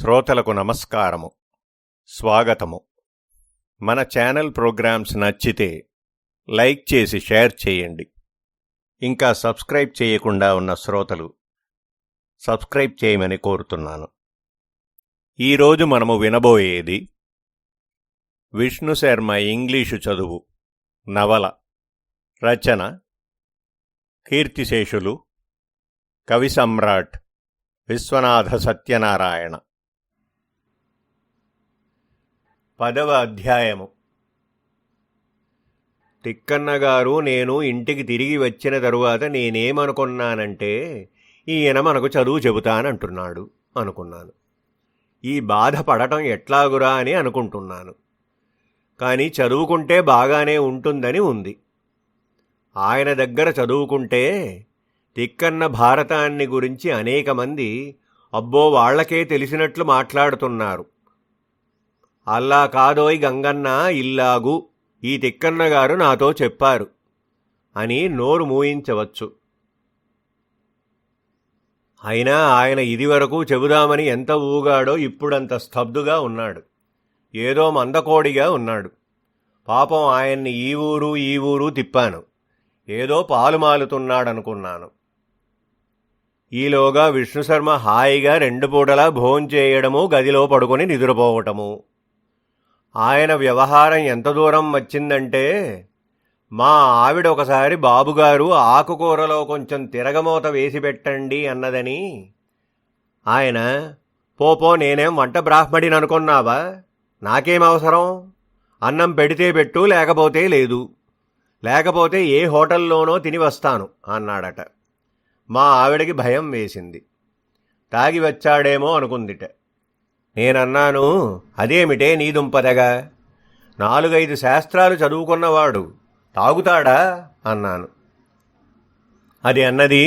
శ్రోతలకు నమస్కారము, స్వాగతము. మన ఛానల్ ప్రోగ్రామ్స్ నచ్చితే లైక్ చేసి షేర్ చేయండి. ఇంకా సబ్స్క్రైబ్ చేయకుండా ఉన్న శ్రోతలు సబ్స్క్రైబ్ చేయమని కోరుతున్నాను. ఈరోజు మనము వినబోయేది విష్ణు శర్మ ఇంగ్లీషు చదువు నవల. రచన కీర్తిశేషులు కవి సమ్రాట్ విశ్వనాథ సత్యనారాయణ. 10వ అధ్యాయము. తిక్కన్నగారు నేను ఇంటికి తిరిగి వచ్చిన తరువాత నేనేమనుకున్నానంటే, ఈయన మనకు చదువు చెబుతానంటున్నాడు అనుకున్నాను. ఈ బాధ పడటం ఎట్లాగురా అని అనుకుంటున్నాను. కానీ చదువుకుంటే బాగానే ఉంటుందని ఉంది. ఆయన దగ్గర చదువుకుంటే తిక్కన్న భారతాన్ని గురించి అనేక మంది అబ్బో వాళ్లకే తెలిసినట్లు మాట్లాడుతున్నారు. అల్లా కాదోయ్ గంగన్న ఇల్లాగు ఈ తిక్కన్నగారు నాతో చెప్పారు అని నోరు మూయించవచ్చు. అయినా ఆయన ఇదివరకు చెబుదామని ఎంత ఊగాడో ఇప్పుడంత స్తబ్దుగా ఉన్నాడు. ఏదో మందకోడిగా ఉన్నాడు. పాపం ఆయన్ని ఈ ఊరు తిప్పాను. ఏదో పాలుమాలుతున్నాడనుకున్నాను. ఈలోగా విష్ణుశర్మ హాయిగా 2 పూటలా భోంచేయడము, గదిలో పడుకొని నిద్రపోవటము. ఆయన వ్యవహారం ఎంత దూరం వచ్చిందంటే, మా ఆవిడ ఒకసారి బాబుగారు ఆకుకూరలో కొంచెం తిరగమూత వేసి పెట్టండి అన్నదని, ఆయన పోపో నేనేం వంట బ్రాహ్మడిని అనుకున్నావా, నాకేం అవసరం, అన్నం పెడితే పెట్టు లేకపోతే లేదు, లేకపోతే ఏ హోటల్లోనో తిని వస్తాను అన్నాడట. మా ఆవిడకి భయం వేసింది. తాగి వచ్చాడేమో అనుకుందిట. నేనన్నాను, అదేమిటే నీ దుంపదగా, 4-5 శాస్త్రాలు చదువుకున్నవాడు తాగుతాడా అన్నాను. అది అన్నది,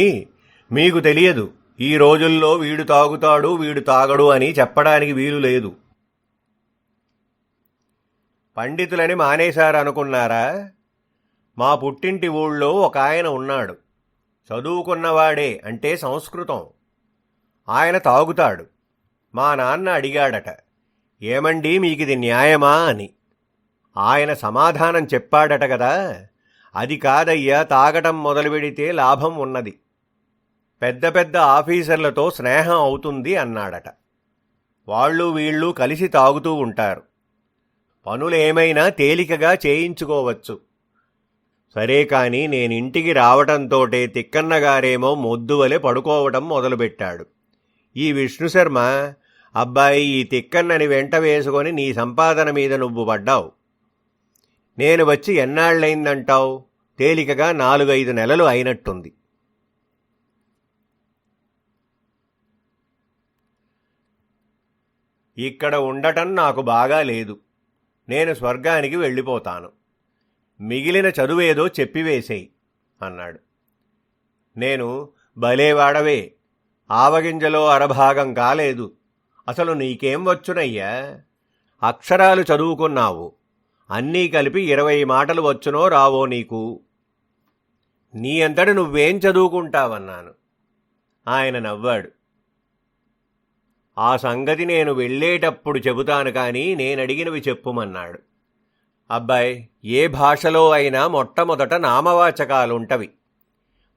మీకు తెలియదు, ఈ రోజుల్లో వీడు తాగుతాడు వీడు తాగడు అని చెప్పడానికి వీలు లేదు. పండితులని మానేశారనుకున్నారా? మా పుట్టింటి ఊళ్ళో ఒక ఆయన ఉన్నాడు. చదువుకున్నవాడే, అంటే సంస్కృతం. ఆయన తాగుతాడు. మా నాన్న అడిగాడట, ఏమండి మీకిది న్యాయమా అని. ఆయన సమాధానం చెప్పాడట కదా, అది కాదయ్యా, తాగటం మొదలుపెడితే లాభం ఉన్నది, పెద్ద పెద్ద ఆఫీసర్లతో స్నేహం అవుతుంది అన్నాడట. వాళ్ళు వీళ్ళు కలిసి తాగుతూ ఉంటారు. పనులేమైనా తేలికగా చేయించుకోవచ్చు. సరే కాని నేనింటికి రావటంతోటే తిక్కన్నగారేమో మొద్దువలె పడుకోవటం మొదలుపెట్టాడు. ఈ విష్ణుశర్మ, అబ్బాయి ఈ తిక్కన్నని వెంట వేసుకొని నీ సంపాదన మీద నువ్వు పడ్డావు. నేను వచ్చి ఎన్నాళ్ళైందంటావు? తేలికగా 4-5 నెలలు అయినట్టుంది. ఇక్కడ ఉండటం నాకు బాగా లేదు. నేను స్వర్గానికి వెళ్ళిపోతాను. మిగిలిన చదువేదో చెప్పివేసేయి అన్నాడు. నేను, భలేవాడవే, ఆవగింజలో అరభాగం కాలేదు, అసలు నీకేం వచ్చునయ్యా, అక్షరాలు చదువుకున్నావు, అన్నీ కలిపి 20 మాటలు వచ్చునో రావో నీకు, నీ అంతటి నువ్వేం చదువుకుంటావన్నాను. ఆయన నవ్వాడు. ఆ సంగతి నేను వెళ్ళేటప్పుడు చెబుతాను కానీ నేనడిగినవి చెప్పుమన్నాడు. అబ్బాయ్, ఏ భాషలో అయినా మొట్టమొదట నామవాచకాలుంటవి,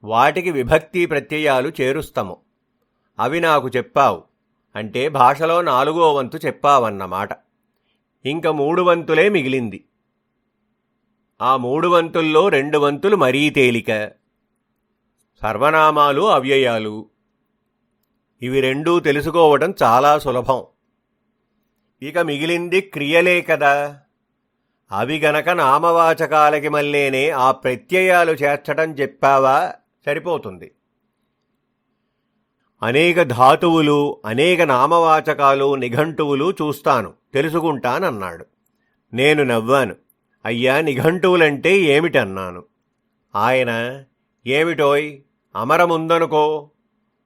వాటికి విభక్తి ప్రత్యయాలు చేరుస్తాము. అవి నాకు చెప్పావు అంటే భాషలో 4వ వంతు చెప్పావన్నమాట. ఇంక 3 వంతులే మిగిలింది. ఆ 3 వంతుల్లో 2 వంతులు మరీ తేలిక, సర్వనామాలు అవ్యయాలు. ఇవి 2 తెలుసుకోవడం చాలా సులభం. ఇక మిగిలింది క్రియలే కదా. అవి గనక నామవాచకాలకి మళ్ళేనే ఆ ప్రత్యయాలు చేర్చటం చెప్పావా సరిపోతుంది. అనేక ధాతువులు, అనేక నామవాచకాలు, నిఘంటువులు చూస్తాను, తెలుసుకుంటానన్నాడు. నేను నవ్వాను. అయ్యా, నిఘంటువులంటే ఏమిటన్నాను. ఆయన, ఏమిటోయ్, అమరముందనుకో,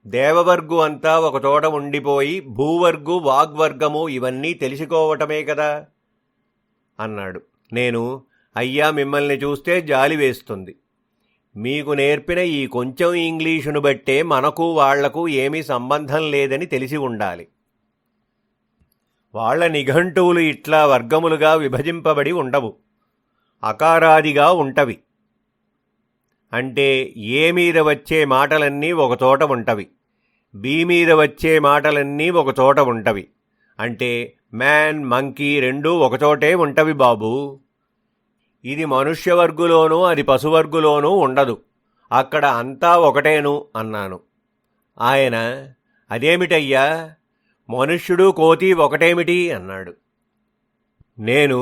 దేవవర్గు అంతా ఒకచోట ఉండిపోయి భూవర్గు, వాగ్వర్గము ఇవన్నీ తెలుసుకోవటమే కదా అన్నాడు. నేను, అయ్యా మిమ్మల్ని చూస్తే జాలి వేస్తుంది. మీకు నేర్పిన ఈ కొంచెం ఇంగ్లీషును బట్టే మనకు వాళ్లకు ఏమీ సంబంధం లేదని తెలిసి ఉండాలి. వాళ్ళ నిఘంటువులు ఇట్లా వర్గములుగా విభజింపబడి ఉండవు, అకారాదిగా ఉంటవి. అంటే ఏ మీద వచ్చే మాటలన్నీ ఒకచోట ఉంటవి, బి మీద వచ్చే మాటలన్నీ ఒకచోట ఉంటవి. అంటే మ్యాన్, మంకీ రెండూ ఒకచోటే ఉంటవి బాబూ. ఇది మనుష్యవర్గులోనూ అది పశువర్గులోనూ ఉండదు, అక్కడ అంతా ఒకటేను అన్నాను. ఆయన, అదేమిటయ్యా, మనుష్యుడు కోతి ఒకటేమిటి అన్నాడు. నేను,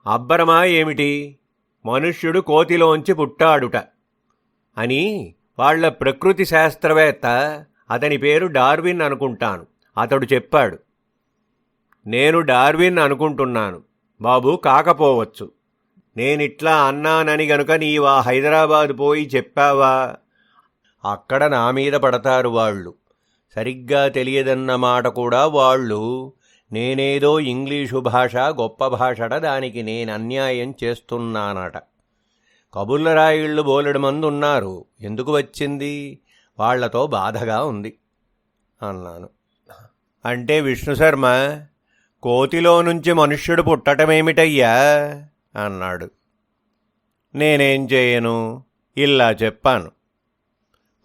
అబ్బరమా ఏమిటి, మనుష్యుడు కోతిలోంచి పుట్టాడుట అని వాళ్ల ప్రకృతి శాస్త్రవేత్త, అతని పేరు డార్విన్ అనుకుంటాను, అతడు చెప్పాడు. నేను డార్విన్ అనుకుంటున్నాను బాబూ, కాకపోవచ్చు. నేనిట్లా అన్నానని గనుక నీవా హైదరాబాదు పోయి చెప్పావా, అక్కడ నా మీద పడతారు వాళ్ళు. సరిగ్గా తెలియదన్నమాట కూడా వాళ్ళు. నేనేదో ఇంగ్లీషు భాష గొప్ప భాషట, దానికి నేను అన్యాయం చేస్తున్నానట. కబుర్ల రాయిళ్ళు బోలెడు మంది ఉన్నారు, ఎందుకు వచ్చింది, వాళ్లతో బాధగా ఉంది అన్నాను. అంటే విష్ణుశర్మ, కోతిలో నుంచి మనుష్యుడు పుట్టటమేమిటయ్యా అన్నాడు. నేనేం చేయను, ఇలా చెప్పాను.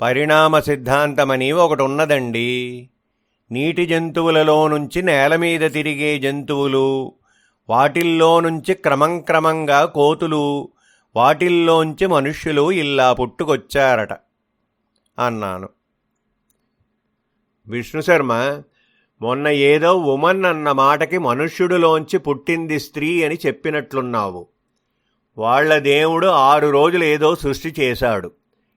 పరిణామ సిద్ధాంతమని ఒకటి ఉన్నదండి. నీటి జంతువులలో నుంచి నేల మీద తిరిగే జంతువులు, వాటిల్లో నుంచి క్రమంగా కోతులు, వాటిల్లోంచి మనుష్యులు ఇలా పుట్టుకొచ్చారట అన్నాను. విష్ణుశర్మ, మొన్న ఏదో ఉమన్ అన్న మాటకి మనుష్యుడిలోంచి పుట్టింది స్త్రీ అని చెప్పినట్లున్నావు. వాళ్ల దేవుడు 6 రోజులు ఏదో సృష్టి చేశాడు,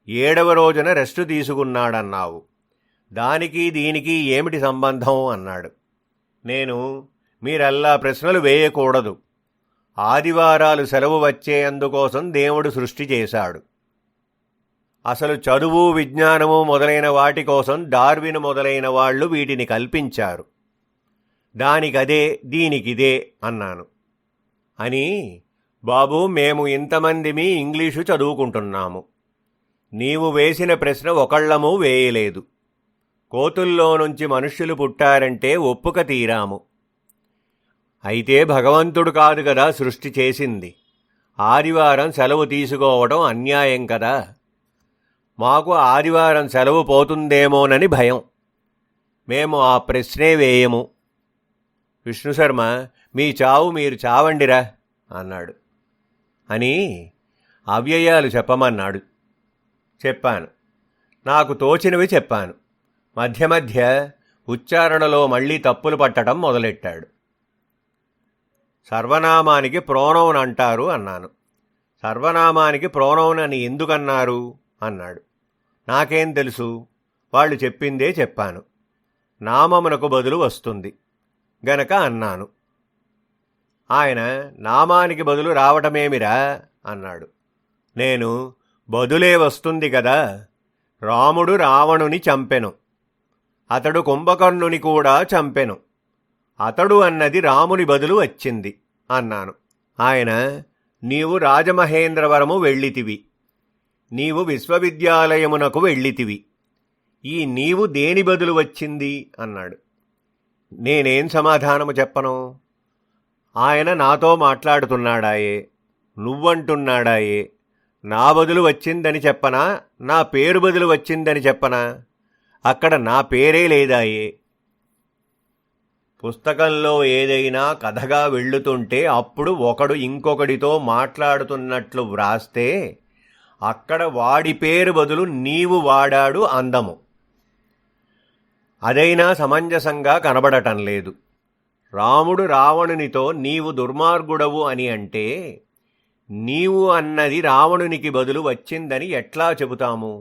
7వ రోజున రెస్టు తీసుకున్నాడన్నావు. దానికి దీనికి ఏమిటి సంబంధం అన్నాడు. నేను, మీరల్లా ప్రశ్నలు వేయకూడదు. ఆదివారాలు సెలవు వచ్చేందుకోసం దేవుడు సృష్టి చేశాడు. అసలు చదువు, విజ్ఞానము మొదలైన వాటి కోసం డార్విన్ మొదలైన వాళ్ళు వీటిని కల్పించారు. దానికదే దీనికిదే అన్నాను. అని, బాబూ, మేము ఇంతమందిమి ఇంగ్లీషు చదువుకుంటున్నాము. నీవు వేసిన ప్రశ్న ఒకళ్ళమూ వేయలేదు. కోతుల్లో నుంచి మనుష్యులు పుట్టారంటే ఒప్పుక తీరాము. అయితే భగవంతుడు కాదు కదా సృష్టి చేసింది. ఆదివారం సెలవు తీసుకోవడం అన్యాయం కదా. మాకు ఆదివారం సెలవు పోతుందేమోనని భయం. మేము ఆ ప్రశ్నే వేయము. విష్ణుశర్మ, మీ చావు మీరు చావండిరా అన్నాడు. అని అవ్యయాలు చెప్పమన్నాడు. చెప్పాను. నాకు తోచినవి చెప్పాను. మధ్య మధ్య ఉచ్చారణలో మళ్లీ తప్పులు పట్టడం మొదలెట్టాడు. సర్వనామానికి ప్రోనౌన్ అంటారు అన్నాను. సర్వనామానికి ప్రోనౌన్ అని ఎందుకన్నారు అన్నాడు. నాకేం తెలుసు, వాళ్ళు చెప్పిందే చెప్పాను. నామమునకు బదులు వస్తుంది గనక అన్నాను. ఆయన, నామానికి బదులు రావటమేమిరా అన్నాడు. నేను, బదులే వస్తుంది కదా. రాముడు రావణుని చంపెను, అతడు కుంభకర్ణుని కూడా చంపెను. అతడు అన్నది రాముని బదులు వచ్చింది అన్నాను. ఆయన, నీవు రాజమహేంద్రవరము వెళ్ళితివి, నీవు విశ్వవిద్యాలయమునకు వెళ్ళితివి. ఈ నీవు దేని బదులు వచ్చింది అన్నాడు. నేనేం సమాధానము చెప్పను. ఆయన నాతో మాట్లాడుతున్నాడాయే, నువ్వంటున్నాడాయే. నా బదులు వచ్చిందని చెప్పనా, నా పేరు బదులు వచ్చిందని చెప్పనా? అక్కడ నా పేరే లేదాయే. పుస్తకంలో ఏదైనా కథగా వెళ్ళుతుంటే అప్పుడు ఒకడు ఇంకొకడితో మాట్లాడుతున్నట్లు వ్రాస్తే అక్కడ వాడి పేరు బదులు నీవు వాడాడు అందము. అదైనా సమంజసంగా కనబడటం లేదు. రాముడు రావణునితో నీవు దుర్మార్గుడవు అని అంటే నీవు అన్నది రావణునికి బదులు వచ్చిందని ఎట్లా చెబుతాము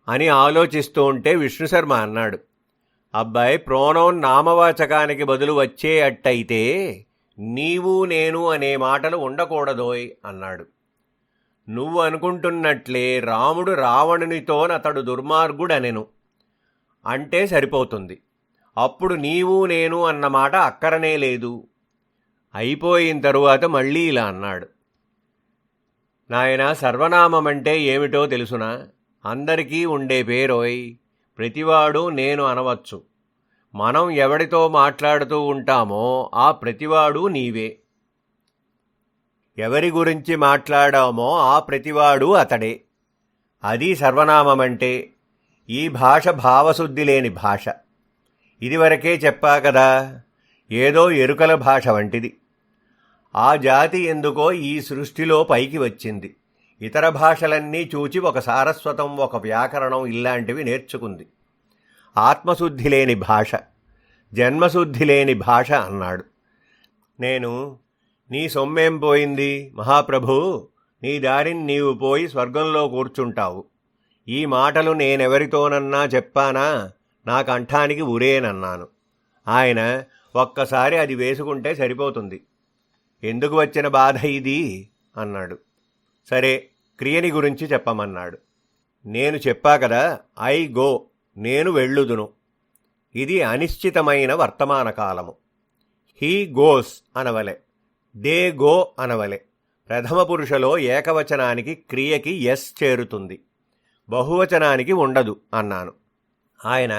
అని ఆలోచిస్తూ ఉంటే విష్ణుశర్మ అన్నాడు. అబ్బాయి, ప్రోనౌన్ నామవాచకానికి బదులు వచ్చే అట్టయితే నీవు నేను అనే మాటలు ఉండకూడదోయ్ అన్నాడు. నువ్వు అనుకుంటున్నట్లే రాముడు రావణునితోనతడు దుర్మార్గుడనెను అంటే సరిపోతుంది. అప్పుడు నీవు నేను అన్నమాట అక్కరనే లేదు. అయిపోయిన తరువాత మళ్ళీ ఇలా అన్నాడు. నాయనా, సర్వనామమంటే ఏమిటో తెలుసునా? అందరికీ ఉండే పేరోయ్. ప్రతివాడు నేను అనవచ్చు. మనం ఎవడితో మాట్లాడుతూ ఉంటామో ఆ ప్రతివాడు నీవే. ఎవరి గురించి మాట్లాడామో ఆ ప్రతివాడు అతడే. అది సర్వనామమంటే. ఈ భాష భావశుద్ధి లేని భాష. ఇదివరకే చెప్పా కదా, ఏదో ఎరుకల భాష వంటిది. ఆ జాతి ఎందుకో ఈ సృష్టిలో పైకి వచ్చింది. ఇతర భాషలన్నీ చూచి ఒక సారస్వతం, ఒక వ్యాకరణం ఇలాంటివి నేర్చుకుంది. ఆత్మశుద్ధి లేని భాష, జన్మశుద్ధి లేని భాష అన్నాడు. నేను, నీ సొమ్మేం పోయింది మహాప్రభూ, నీ దారిని నీవు పోయి స్వర్గంలో కూర్చుంటావు. ఈ మాటలు నేనెవరితోనన్నా చెప్పానా, నా కంఠానికి ఉరేనన్నాను. ఆయన, ఒక్కసారి అది వేసుకుంటే సరిపోతుంది. ఎందుకు వచ్చిన బాధ ఇది అన్నాడు. సరే, క్రియని గురించి చెప్పమన్నాడు. నేను చెప్పా కదా, ఐ గో, నేను వెళ్ళుదును. ఇది అనిశ్చితమైన వర్తమాన కాలము. హీ గోస్ అనవలె, దే గో అనవలె. ప్రథమ పురుషలో ఏకవచనానికి క్రియకి ఎస్ చేరుతుంది, బహువచనానికి ఉండదు అన్నాను. ఆయన,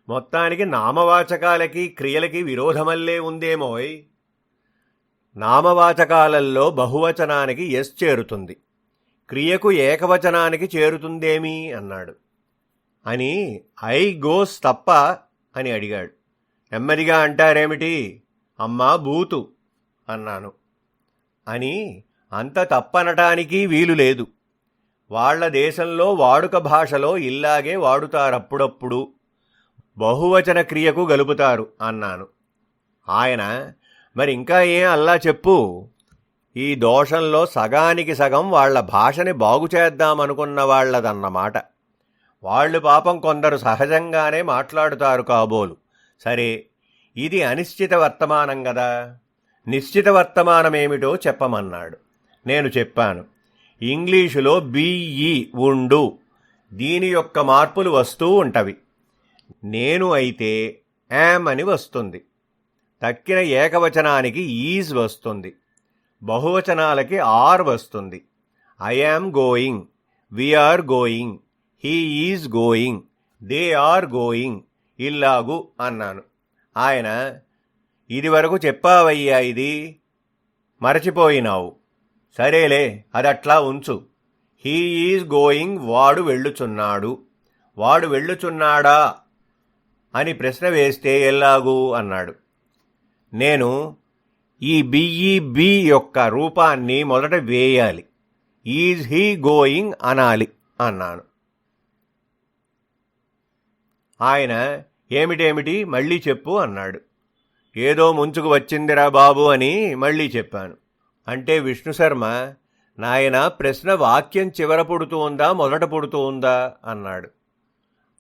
మొత్తానికి నామవాచకాలకి క్రియలకి విరోధమల్లే ఉందేమోయ్. నామవాచకాలలో బహువచనానికి ఎస్ చేరుతుంది, క్రియకు ఏకవచనానికి చేరుతుందేమీ అన్నాడు. అని ఐ గోస్ తప్ప అని అడిగాడు. నెమ్మదిగా అంటారేమిటి, అమ్మా బూతు అన్నాను. అని అంత తప్పనటానికి వీలు లేదు. వాళ్ల దేశంలో వాడుక భాషలో ఇల్లాగే వాడుతారప్పుడప్పుడు, బహువచన క్రియకు గలుపుతారు అన్నాను. ఆయన, మరి ఇంకా ఏం అల్లా చెప్పు. ఈ దోషంలో సగానికి సగం వాళ్ల భాషని బాగుచేద్దామనుకున్న వాళ్లదన్నమాట. వాళ్ళు పాపం కొందరు సహజంగానే మాట్లాడుతారు కాబోలు. సరే, ఇది అనిశ్చిత వర్తమానం గదా, నిశ్చిత వర్తమానమేమిటో చెప్పమన్నాడు. నేను చెప్పాను. ఇంగ్లీషులో బిఈ ఉండు, దీని యొక్క మార్పులు వస్తూ ఉంటవి. నేను అయితే యామ్ అని వస్తుంది. తక్కిన ఏకవచనానికి ఈజ్ వస్తుంది. బహువచనాలకి ఆర్ వస్తుంది. I am going, we are going, he is going, they are going, ఇల్లాగు అన్నాను. ఆయన, ఇదివరకు చెప్పావయ్యా, ఇది మరచిపోయినావు. సరేలే, అదట్లా ఉంచు. హీ ఈజ్ గోయింగ్, వాడు వెళ్ళుచున్నాడు. వాడు వెళ్ళుచున్నాడా అని ప్రశ్న వేస్తే ఎల్లాగు అన్నాడు. నేను, ఈ బిఈబి యొక్క రూపాన్ని మొదట వేయాలి, ఈజ్ హీ గోయింగ్ అనాలి అన్నాను. ఆయన, ఏమిటేమిటి మళ్ళీ చెప్పు అన్నాడు. ఏదో ముంచుకు వచ్చిందిరా బాబు అని మళ్ళీ చెప్పాను. అంటే విష్ణుశర్మ, నాయన ప్రశ్న వాక్యం చివర పుడుతూ ఉందా మొదట పుడుతూ ఉందా అన్నాడు.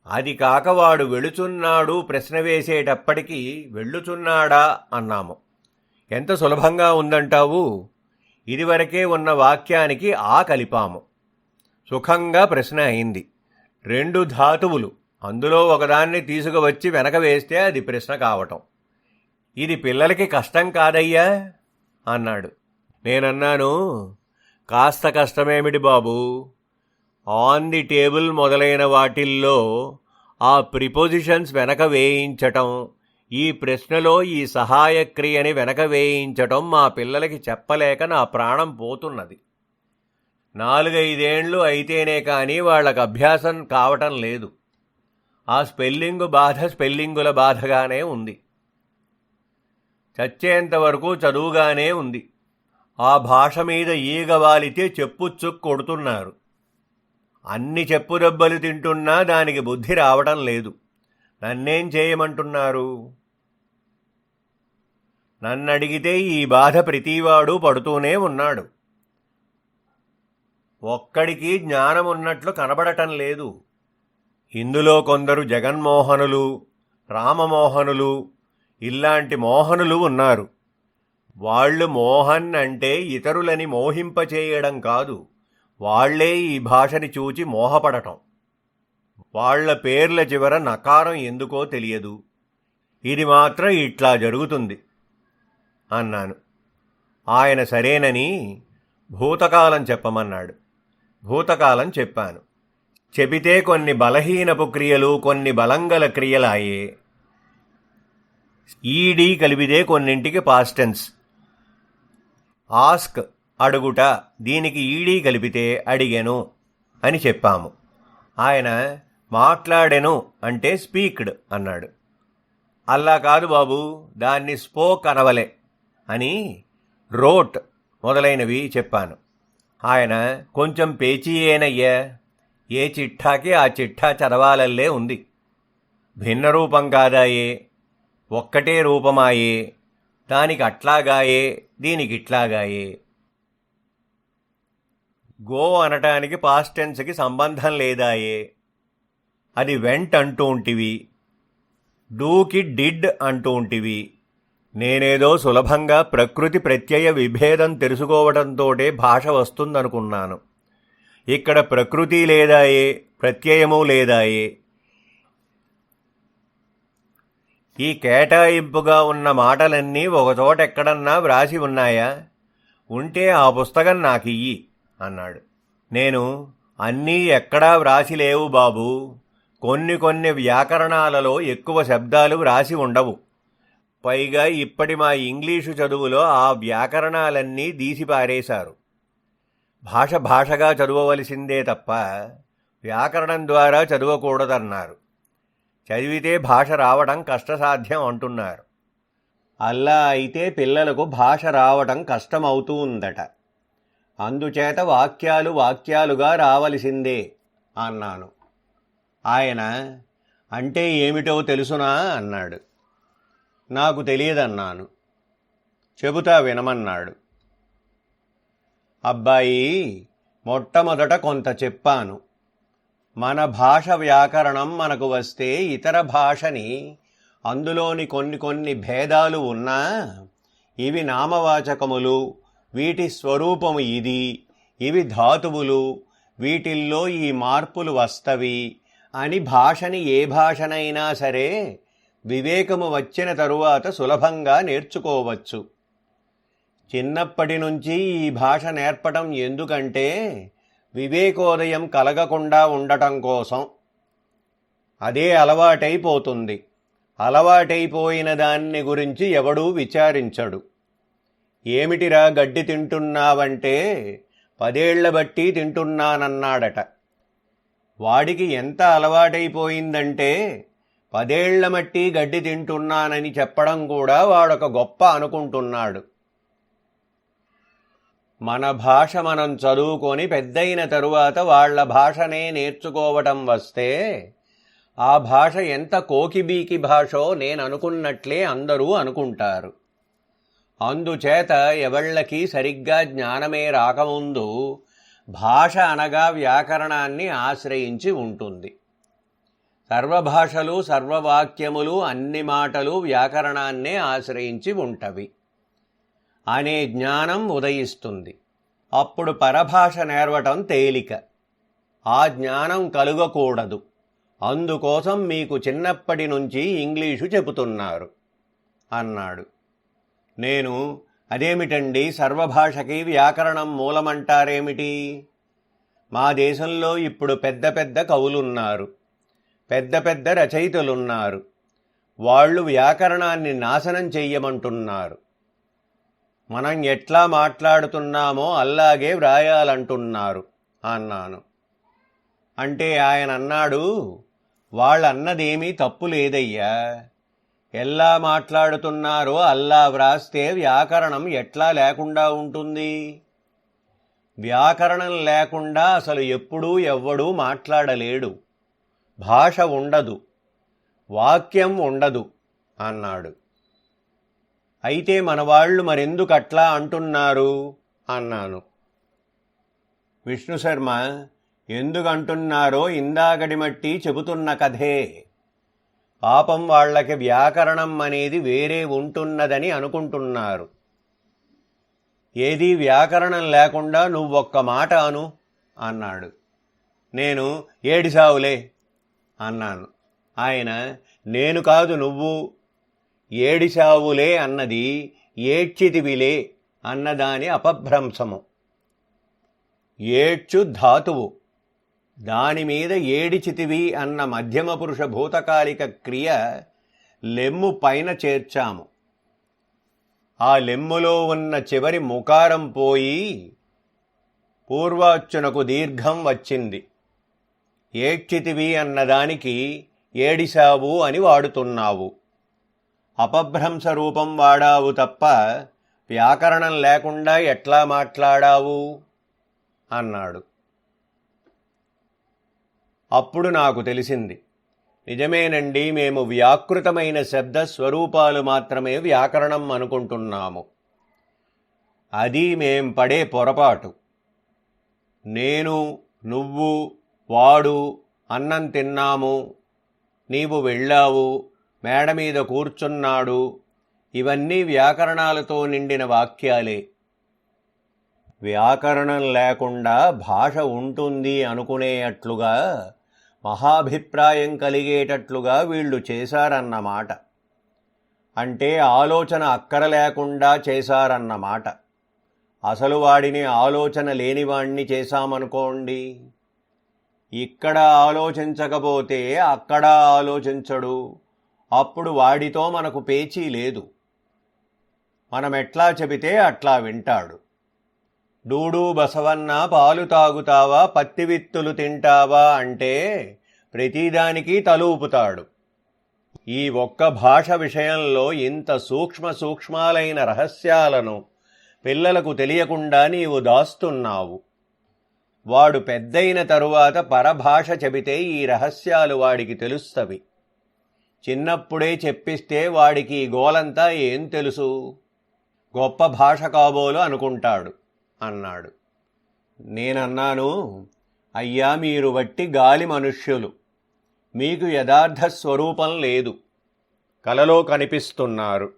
అది కాక వాడు వెళుచున్నాడు ప్రశ్న వేసేటప్పటికీ వెళ్ళుచున్నాడా అన్నాము. ఎంత సులభంగా ఉందంటావు. ఇదివరకే ఉన్న వాక్యానికి ఆ కలిపాము. సుఖంగా ప్రశ్న అయింది. 2 ధాతువులు, అందులో ఒకదాన్ని తీసుకువచ్చి వెనక వేస్తే అది ప్రశ్న కావటం. ఇది పిల్లలకి కష్టం కాదయ్యా అన్నాడు. నేనన్నాను, కాస్త కష్టమేమిటి బాబూ, ఆన్ ది టేబుల్ మొదలైన వాటిల్లో ఆ ప్రిపోజిషన్స్ వెనక వేయించటం, ఈ ప్రశ్నలో ఈ సహాయక్రియని వెనక వేయించటం మా పిల్లలకి చెప్పలేక నా ప్రాణం పోతున్నది. 4-5 ఏండ్లు అయితేనే కానీ వాళ్లకు అభ్యాసం కావటం లేదు. ఆ స్పెల్లింగు బాధ స్పెల్లింగుల బాధగానే ఉంది. చచ్చేంతవరకు చదువుగానే ఉంది. ఆ భాష మీద ఈగ వాలితే చెప్పుచ్చుకు కొడుతున్నారు. అన్ని చెప్పుదెబ్బలు తింటున్నా దానికి బుద్ధి రావటం లేదు. నన్నేం చేయమంటున్నారు? నన్నడిగితే ఈ బాధ ప్రతివాడు పడుతూనే ఉన్నాడు. ఒక్కడికి జ్ఞానమున్నట్లు కనబడటం లేదు. ఇందులో కొందరు జగన్మోహనులు, రామమోహనులు, ఇల్లాంటి మోహనులు ఉన్నారు. వాళ్ళు మోహన్ అంటే ఇతరులని మోహింపచేయడం కాదు, వాళ్లే ఈ భాషని చూచి మోహపడటం. వాళ్ల పేర్ల చివర నకారం ఎందుకో తెలియదు. ఇది మాత్రం ఇట్లా జరుగుతుంది అన్నాను. ఆయన సరేనని భూతకాలం చెప్పమన్నాడు. భూతకాలం చెప్పాను. చెబితే కొన్ని బలహీనపు క్రియలు, కొన్ని బలంగల క్రియలాయే. ఈడీ కలిపితే కొన్నింటికి పాస్ట్ టెన్స్. ఆస్క్ అడుగుట, దీనికి ఈడీ కలిపితే అడిగెను అని చెప్పాము. ఆయన మాట్లాడెను అంటే స్పీక్డ్ అన్నాడు. అల్లా కాదు బాబు, దాన్ని స్పోక్ అనవలే అని రోట్ మొదలైనవి చెప్పాను. ఆయన కొంచెం పేచీయేనయ్యా, ఏ చిట్టాకి ఆ చిట్టా చదవాలల్లే ఉంది. భిన్న రూపం కాదాయే, ఒక్కటే రూపమాయే, దానికి అట్లాగాయే దీనికిట్లాగాయే. గో అనటానికి పాస్ట్ టెన్స్కి సంబంధం లేదాయే, అది వెంట్ అంటూ ఉంటివి, డూకి డిడ్ అంటూ ఉంటివి. నేనేదో సులభంగా ప్రకృతి ప్రత్యయ విభేదం తెలుసుకోవడంతోటే భాష వస్తుందనుకున్నాను. ఇక్కడ ప్రకృతి లేదాయే, ప్రత్యయము లేదాయే. ఈ కేటాయింపుగా ఉన్న మాటలన్నీ ఒకచోట ఎక్కడన్నా వ్రాసి ఉన్నాయా? ఉంటే ఆ పుస్తకం నాకియ్యి అన్నాడు. నేను అన్నీ ఎక్కడా వ్రాసి లేవు బాబూ, కొన్ని వ్యాకరణాలలో ఎక్కువ శబ్దాలు వ్రాసి ఉండవు. పైగా ఇప్పటి మా ఇంగ్లీషు చదువులో ఆ వ్యాకరణాలన్నీ తీసిపారేశారు. భాషగా చదవవలసిందే తప్ప వ్యాకరణం ద్వారా చదవకూడదన్నారు. చదివితే భాష రావడం కష్టసాధ్యం అంటున్నారు. అల్లా అయితే పిల్లలకు భాష రావటం కష్టమవుతూ ఉందట. అందుచేత వాక్యాలుగా రావలసిందే అన్నాను. ఆయన అంటే ఏమిటో తెలుసునా అన్నాడు. నాకు తెలియదన్నాను. చెబుతా వినమన్నాడు. అబ్బాయి, మొట్టమొదట కొంత చెప్పాను. మన భాష వ్యాకరణం మనకు వస్తే ఇతర భాషని అందులోని కొన్ని భేదాలు ఉన్నా ఇవి నామవాచకములు, వీటి స్వరూపము ఇది, ఇవి ధాతువులు, వీటిల్లో ఈ మార్పులు వస్తవి అని భాషని ఏ భాషనైనా సరే వివేకము వచ్చిన తరువాత సులభంగా నేర్చుకోవచ్చు. చిన్నప్పటి నుంచి ఈ భాష నేర్పటం ఎందుకంటే వివేకోదయం కలగకుండా ఉండటం కోసం. అదే అలవాటైపోతుంది. అలవాటైపోయిన దాన్ని గురించి ఎవడూ విచారించడు. ఏమిటిరా గడ్డి తింటున్నావంటే 10 ఏళ్ల బట్టి తింటున్నానన్నాడట. వాడికి ఎంత అలవాటైపోయిందంటే 10 ఏళ్ల మట్టి గడ్డి తింటున్నానని చెప్పడం కూడా వాడొక గొప్ప అనుకుంటున్నాడు. మన భాష మనం చదువుకొని పెద్దయిన తరువాత వాళ్ల భాషనే నేర్చుకోవటం వస్తే ఆ భాష ఎంత కోకిబీకి భాషో నేననుకున్నట్లే అందరూ అనుకుంటారు. అందుచేత ఎవళ్ళకి సరిగ్గా జ్ఞానమే రాకముందు భాష అనగా వ్యాకరణాన్ని ఆశ్రయించి ఉంటుంది. సర్వభాషలు సర్వవాక్యములు అన్ని మాటలు వ్యాకరణాన్నే ఆశ్రయించి ఉంటవి అనే జ్ఞానం ఉదయిస్తుంది. అప్పుడు పరభాష నేర్వటం తేలిక. ఆ జ్ఞానం కలుగకూడదు. అందుకోసం మీకు చిన్నప్పటి నుంచి ఇంగ్లీషు చెబుతున్నారు అన్నాడు. నేను అదేమిటండి, సర్వభాషకి వ్యాకరణం మూలమంటారేమిటి? మా దేశంలో ఇప్పుడు పెద్ద కవులున్నారు, పెద్ద రచయితలున్నారు. వాళ్ళు వ్యాకరణాన్ని నాశనం చెయ్యమంటున్నారు. మనం ఎట్లా మాట్లాడుతున్నామో అల్లాగే వ్రాయాలంటున్నారు అన్నాను. అంటే ఆయన అన్నాడు, వాళ్ళన్నదేమీ తప్పు లేదయ్యా. ఎలా మాట్లాడుతున్నారో అల్లా వ్రాస్తే వ్యాకరణం ఎట్లా లేకుండా ఉంటుంది? వ్యాకరణం లేకుండా అసలు ఎప్పుడూ ఎవ్వడూ మాట్లాడలేడు. భాష ఉండదు, వాక్యం ఉండదు అన్నాడు. అయితే మనవాళ్లు మరెందుకట్లా అంటున్నారు అన్నాను. విష్ణుశర్మ ఎందుకంటున్నారో ఇందాకటి మట్టి చెబుతున్న కథే. పాపం వాళ్లకి వ్యాకరణం అనేది వేరే ఉంటున్నదని అనుకుంటున్నారు. ఏదీ వ్యాకరణం లేకుండా నువ్వొక్క మాట అను అన్నాడు. నేను ఏడిసావులే అన్నాను. ఆయన నేను కాదు నువ్వు, ఏడిసావులే అన్నది ఏడ్చితివిలే అన్నదాని అపభ్రంశము. ఏడ్చు ధాతువు, దానిమీద ఏడిచితివి అన్న మధ్యమ పురుష భూతకాలిక క్రియ లెమ్ము పైన చేర్చాము. ఆ లెమ్ములో ఉన్న చివరి ముకారం పోయి పూర్వాచ్చునకు దీర్ఘం వచ్చింది. ఏడ్చితివి అన్నదానికి ఏడిశావు అని వాడుతున్నావు. అపభ్రంశ రూపం వాడావు తప్ప వ్యాకరణం లేకుండా ఎట్లా మాట్లాడావు అన్నాడు. అప్పుడు నాకు తెలిసింది, నిజమేనండి, మేము వ్యాకృతమైన శబ్ద స్వరూపాలు మాత్రమే వ్యాకరణం అనుకుంటున్నాము. అది మేం పడే పొరపాటు. నేను, నువ్వు, వాడు, అన్నం తిన్నాము, నీవు వెళ్ళావు, మేడ మీద కూర్చున్నాడు, ఇవన్నీ వ్యాకరణాలతో నిండిన వాక్యాలే. వ్యాకరణం లేకుండా భాష ఉంటుంది అనుకునేటట్లుగా, మహాభిప్రాయం కలిగేటట్లుగా వీళ్ళు చేశారన్నమాట. అంటే ఆలోచన అక్కర లేకుండా చేశారన్నమాట. అసలు వాడిని ఆలోచన లేనివాణ్ణి చేశామనుకోండి, ఇక్కడ ఆలోచించకపోతే అక్కడ ఆలోచించడు. అప్పుడు వాడితో మనకు పేచీ లేదు. మనమెట్లా చెబితే అట్లా వింటాడు. డూడు బసవన్న పాలు తాగుతావా, పత్తి విత్తులు తింటావా అంటే ప్రతిదానికి తలూపుతాడు. ఈ ఒక్క భాష విషయంలో ఇంత సూక్ష్మాలైన రహస్యాలను పిల్లలకు తెలియకుండా నీవు దాస్తున్నావు. వాడు పెద్దయిన తరువాత పరభాష చెబితే ఈ రహస్యాలు వాడికి తెలుస్తవి. చిన్నప్పుడే చెప్పిస్తే వాడికి ఈ గోలంతా ఏం తెలుసు? గొప్ప భాష కాబోలు అనుకుంటాడు అన్నాడు. నేనన్నాను, అయ్యా, మీరు వట్టి గాలి మనుష్యులు. మీకు యథార్థ స్వరూపం లేదు, కలలో కనిపిస్తున్నారు.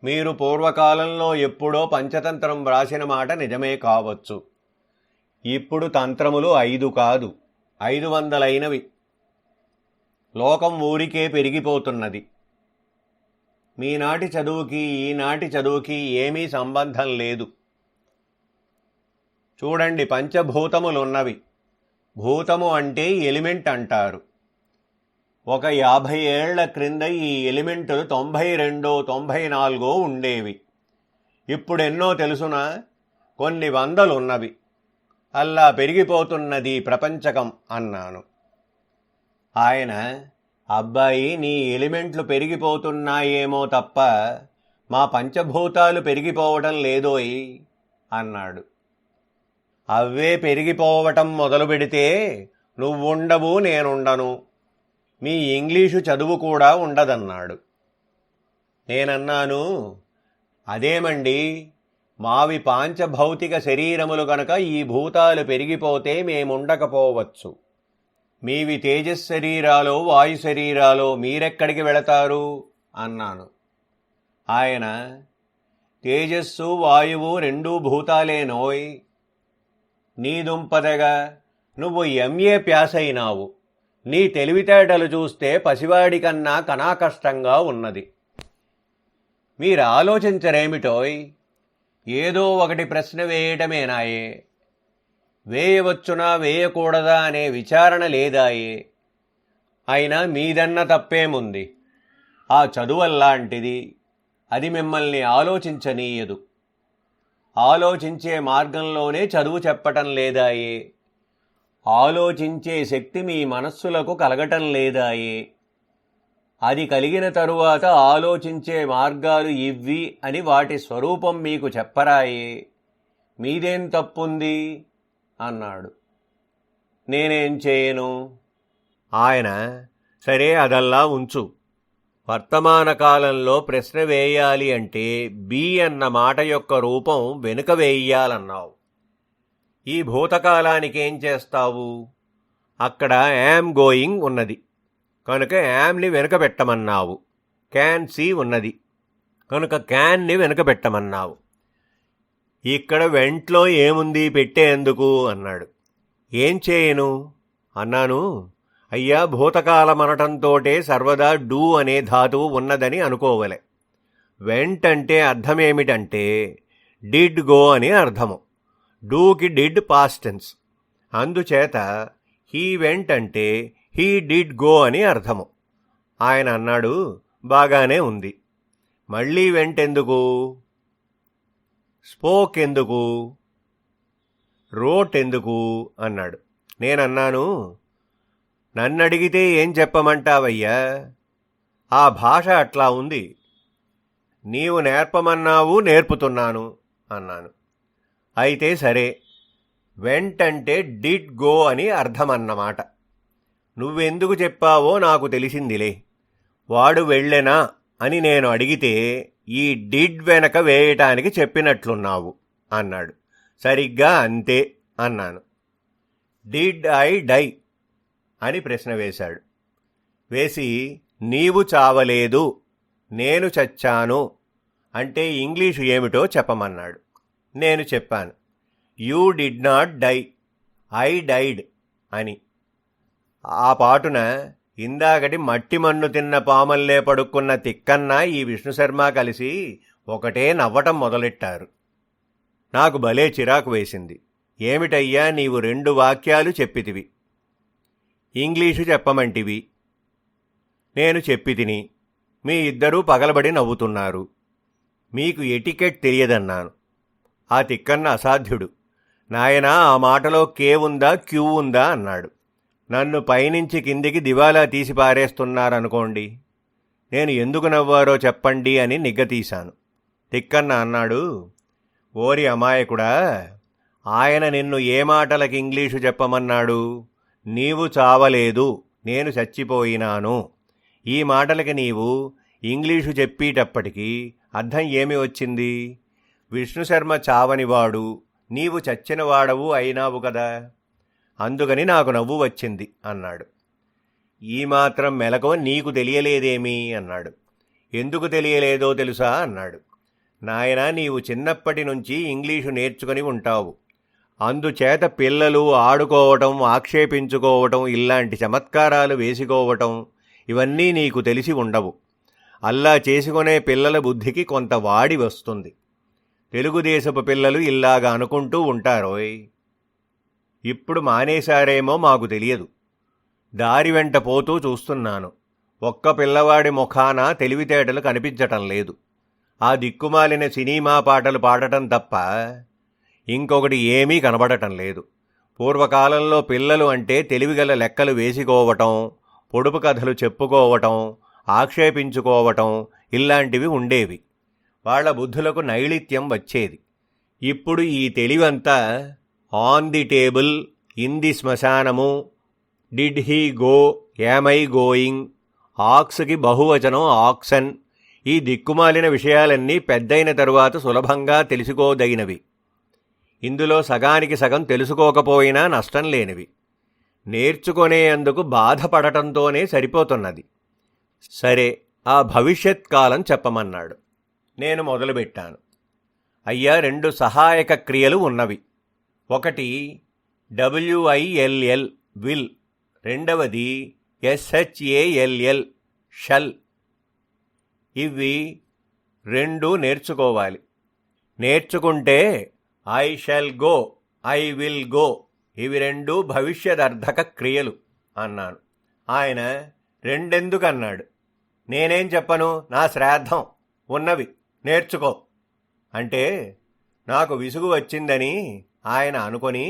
మీరు పూర్వకాలంలో ఎప్పుడో పంచతంత్రం వ్రాసిన మాట నిజమే కావచ్చు. ఇప్పుడు తంత్రములు 5 కాదు, 500 లోకం ఊరికే పెరిగిపోతున్నది. మీనాటి చదువుకి ఈనాటి చదువుకి ఏమీ సంబంధం లేదు. చూడండి, పంచభూతములున్నవి. భూతము అంటే ఎలిమెంట్ అంటారు. ఒక 50 ఏళ్ల క్రింద ఈ ఎలిమెంటులు 92, 94 ఉండేవి. ఇప్పుడెన్నో తెలుసునా? కొన్ని వందలున్నవి. అల్లా పెరిగిపోతున్నది ప్రపంచకం అన్నాను. ఆయన, అబ్బాయి, నీ ఎలిమెంట్లు పెరిగిపోతున్నాయేమో తప్ప మా పంచభూతాలు పెరిగిపోవటం లేదోయ్ అన్నాడు. అవే పెరిగిపోవటం మొదలు పెడితే నువ్వుండవు, నేనుండను, మీ ఇంగ్లీషు చదువు కూడా ఉండదన్నాడు. నేనన్నాను, అదేమండి, మావి పాంచభౌతిక శరీరములు గనక ఈ భూతాలు పెరిగిపోతే మేముండకపోవచ్చు. మీవి తేజశరీరాలో వాయు శరీరాలో, మీరెక్కడికి వెళతారు అన్నాను. ఆయన, తేజస్సు వాయువు 2 భూతాలేనోయ్. నీ దుంపదగా, నువ్వు ఎంఏ ప్యాస్ అయినావు. నీ తెలివితేటలు చూస్తే పసివాడి కన్నా కనాకష్టంగా ఉన్నది. మీరు ఆలోచించరేమిటోయ్? ఏదో ఒకటి ప్రశ్న వేయటమేనాయే. వేయవచ్చునా వేయకూడదా అనే విచారణ లేదాయే. అయినా మీదన్న తప్పేముంది? ఆ చదువల్లాంటిది, అది మిమ్మల్ని ఆలోచించనీయదు. ఆలోచించే మార్గంలోనే చదువు చెప్పటం లేదాయే. ఆలోచించే శక్తి మీ మనస్సులకు కలగటం లేదాయే. అది కలిగిన తరువాత ఆలోచించే మార్గాలు ఇవ్వి అని వాటి స్వరూపం మీకు చెప్పరాయే. మీదేం తప్పుంది అన్నాడు. నేనేం చేయను? ఆయన, సరే, అదల్లా ఉంచు. వర్తమాన కాలంలో ప్రశ్న వేయాలి అంటే బి అన్న మాట యొక్క రూపం వెనుక వేయాలన్నావు. ఈ భూతకాలానికేం చేస్తావు? అక్కడ యామ్ గోయింగ్ ఉన్నది కనుక యామ్ని వెనుక పెట్టమన్నావు. క్యాన్ సీ ఉన్నది కనుక క్యాన్ని వెనుక పెట్టమన్నావు. ఇక్కడ వెంట్లో ఏముంది పెట్టేందుకు అన్నాడు. ఏం చేయను అన్నాను. అయ్యా, భూతకాలమనటంతోటే సర్వదా డూ అనే ధాతువు ఉన్నదని అనుకోవలే. వెంట్ అంటే అర్థమేమిటంటే డిడ్ గో అని అర్థము. డూకి డిడ్ పాస్ట్ టెన్స్. అందుచేత హీ వెంట్ అంటే హీ డిడ్ గో అని అర్థము. ఆయన అన్నాడు, బాగానే ఉంది. మళ్ళీ వెంటెందుకు? స్పోక్ ఎందుకు? రోట్ ఎందుకు అన్నాడు. నేనన్నాను, నన్నడిగితే ఏం చెప్పమంటావయ్యా? ఆ భాష అట్లా ఉంది. నీవు నేర్పమన్నావు, నేర్పుతున్నాను అన్నాను. అయితే సరే, వెంట్ అంటే డిడ్ గో అని అర్థమన్నమాట. నువ్వెందుకు చెప్పావో నాకు తెలిసిందిలే. వాడు వెళ్ళెనా అని నేను అడిగితే ఈ డిడ్ వెనక వేయటానికి చెప్పినట్లున్నావు అన్నాడు. సరిగ్గా అంతే అన్నాను. డిడ్ ఐ డై అని ప్రశ్న వేశాడు. వేసి, నీవు చావలేదు, నేను చచ్చాను అంటే ఇంగ్లీషు ఏమిటో చెప్పమన్నాడు. నేను చెప్పాను, you did not die, I died అని. ఆ పాటున ఇందాకటి మట్టి మన్ను తిన్న పామల్లే పడుక్కున్న తిక్కన్న ఈ విష్ణుశర్మ కలిసి ఒకటే నవ్వటం మొదలెట్టారు. నాకు భలే చిరాకు వేసింది. ఏమిటయ్యా నీవు 2 వాక్యాలు చెప్పితివి, ఇంగ్లీషు చెప్పమంటివి. నేను చెప్పితిని, మీ ఇద్దరూ పగలబడి నవ్వుతున్నారు. మీకు ఎటికెట్ తెలియదన్నాను. ఆ తిక్కన్న అసాధ్యుడు. నాయనా, ఆ మాటలో కే ఉందా, క్యూ ఉందా అన్నాడు. నన్ను పైనుంచి కిందికి దివాలా తీసి పారేస్తున్నారనుకోండి. నేను ఎందుకు నవ్వారో చెప్పండి అని నిగ్గతీశాను. తిక్కన్న అన్నాడు, ఓరి అమాయకుడా, ఆయన నిన్ను ఏ మాటలకి ఇంగ్లీషు చెప్పమన్నాడు? నీవు చావలేదు, నేను చచ్చిపోయినాను. ఈ మాటలకి నీవు ఇంగ్లీషు చెప్పేటప్పటికీ అర్థం ఏమి వచ్చింది? విష్ణుశర్మ చావనివాడు, నీవు చచ్చినవాడవు అయినావు కదా. అందుకని నాకు నవ్వు వచ్చింది అన్నాడు. ఈ మాత్రం మెలకువ నీకు తెలియలేదేమీ అన్నాడు. ఎందుకు తెలియలేదో తెలుసా అన్నాడు. నాయనా, నీవు చిన్నప్పటి నుంచి ఇంగ్లీషు నేర్చుకుని ఉంటావు. అందుచేత పిల్లలు ఆడుకోవటం, ఆక్షేపించుకోవటం, ఇలాంటి చమత్కారాలు వేసుకోవటం ఇవన్నీ నీకు తెలిసి ఉండవు. అల్లా చేసుకునే పిల్లల బుద్ధికి కొంత వాడి వస్తుంది. తెలుగుదేశపు పిల్లలు ఇల్లాగా అనుకుంటూ ఉంటారోయ్. ఇప్పుడు మానేశారేమో మాకు తెలియదు. దారి వెంట పోతూ చూస్తున్నాను. ఒక్క పిల్లవాడి ముఖాన తెలివితేటలు కనిపించటం లేదు. ఆ దిక్కుమాలిన సినిమా పాటలు పాడటం తప్ప ఇంకొకటి ఏమీ కనబడటం లేదు. పూర్వకాలంలో పిల్లలు అంటే తెలివిగల లెక్కలు వేసుకోవటం, పొడుపు కథలు చెప్పుకోవటం, ఆక్షేపించుకోవటం ఇలాంటివి ఉండేవి. వాళ్ల బుద్ధులకు నైళిత్యం వచ్చేది. ఇప్పుడు ఈ తెలివంతా on the table, in the శ్మశానము, did he go, am I going, ఆక్స్కి బహువచనం ఆక్సన్, ఈ దిక్కుమాలిన విషయాలన్నీ పెద్దయిన తరువాత సులభంగా తెలుసుకోదగినవి. ఇందులో సగానికి సగం తెలుసుకోకపోయినా నష్టం లేనివి. నేర్చుకునేందుకు బాధపడటంతోనే సరిపోతున్నది. సరే, ఆ భవిష్యత్ కాలం చెప్పమన్నాడు. నేను మొదలుపెట్టాను. అయ్యా, 2 సహాయక క్రియలు ఉన్నవి. ఒకటి WILL విల్, రెండవది SHALL షల్. ఇవి 2 నేర్చుకోవాలి. నేర్చుకుంటే I shall go, I will go, ఇవి 2 భవిష్యదర్థక క్రియలు అన్నాను. ఆయన 2 ఎందుకు అన్నాడు. నేనేం చెప్పను, నా శ్రాద్ధం, ఉన్నవి నేర్చుకో అంటే నాకు విసుగు వచ్చిందని ఆయన అనుకొని,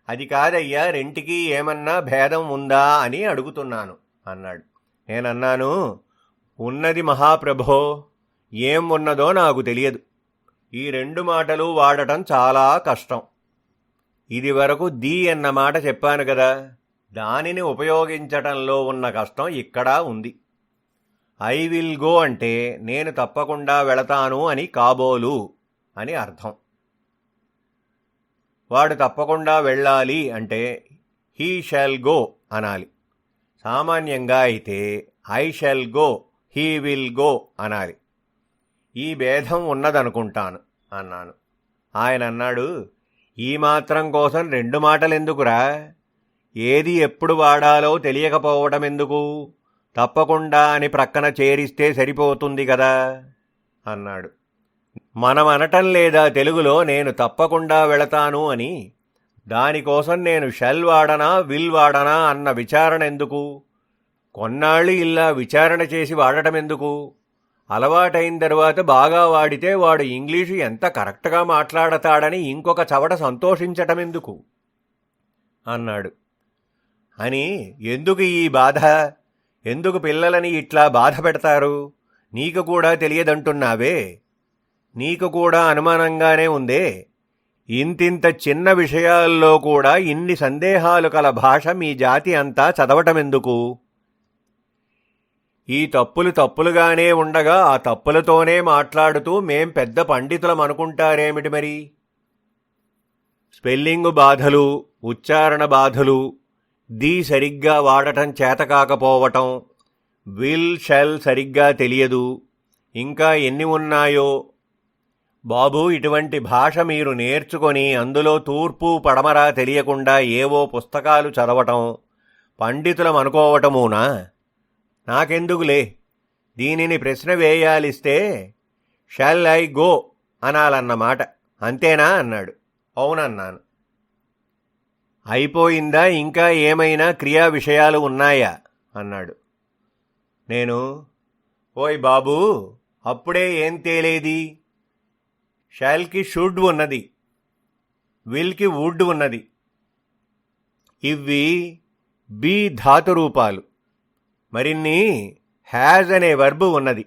అది కాదయ్యా, 2కి ఏమన్నా భేదం ఉందా అని అడుగుతున్నాను అన్నాడు. నేనన్నాను, ఉన్నది మహాప్రభో, ఏం ఉన్నదో నాకు తెలియదు. ఈ 2 మాటలు వాడటం చాలా కష్టం. ఇది వరకు ది అన్న మాట చెప్పాను కదా, దానిని ఉపయోగించటంలో ఉన్న కష్టం ఇక్కడా ఉంది. ఐ విల్ గో అంటే నేను తప్పకుండా వెళతాను అని కాబోలు అని అర్థం. వాడు తప్పకుండా వెళ్ళాలి అంటే హీ షాల్ గో అనాలి. సామాన్యంగా అయితే I shall go, he will go అనాలి. ఈ భేదం ఉన్నదనుకుంటాను అన్నాను. ఆయన అన్నాడు, ఈ మాత్రం కోసం 2 మాటలెందుకురా? ఏది ఎప్పుడు వాడాలో తెలియకపోవడం ఎందుకు? తప్పకుండా అని ప్రక్కన చేరిస్తే సరిపోతుంది కదా అన్నాడు. మనం అనటం లేదా తెలుగులో నేను తప్పకుండా వెళతాను అని? దానికోసం నేను షల్ వాడనా, విల్ వాడనా అన్న విచారణ ఎందుకు? కొన్నాళ్ళు ఇలా విచారణ చేసి వాడటమెందుకు? అలవాటైన తర్వాత బాగా వాడితే వాడు ఇంగ్లీషు ఎంత కరెక్ట్గా మాట్లాడతాడని ఇంకొక చవట సంతోషించటమెందుకు అన్నాడు. అని ఎందుకు ఈ బాధ? ఎందుకు పిల్లలని ఇట్లా బాధ పెడతారు? నీకు కూడా తెలియదంటున్నావే. నీకు కూడా అనుమానంగానే ఉందే. ఇంతింత చిన్న విషయాల్లో కూడా ఇన్ని సందేహాలు కల భాష మీ జాతి అంతా చదవటమెందుకు? ఈ తప్పులు తప్పులుగానే ఉండగా ఆ తప్పులతోనే మాట్లాడుతూ మేం పెద్ద పండితులమనుకుంటారేమిటి మరి? స్పెల్లింగు బాధలు, ఉచ్చారణ బాధలు, ది సరిగ్గా వాడటం చేతకాకపోవటం, విల్ షెల్ సరిగ్గా తెలియదు, ఇంకా ఎన్ని ఉన్నాయో. బాబూ, ఇటువంటి భాష మీరు నేర్చుకొని అందులో తూర్పు పడమరా తెలియకుండా ఏవో పుస్తకాలు చదవటం పండితులమనుకోవటమునా? నాకెందుకులే. దీనిని ప్రశ్న వేయాలిస్తే షల్ ఐ గో అనాలన్నమాట. అంతేనా అన్నాడు. అవునన్నాను. అయిపోయిందా? ఇంకా ఏమైనా క్రియా విషయాలు ఉన్నాయా అన్నాడు. నేను, ఓయ్ బాబూ, అప్పుడే ఏం తేలేది? షాల్కి షుడ్ ఉన్నది, విల్కి వుడ్ ఉన్నది. ఇవి బి ధాతు రూపాలు. మరిన్ని హ్యాజ్ అనే వర్బు ఉన్నది.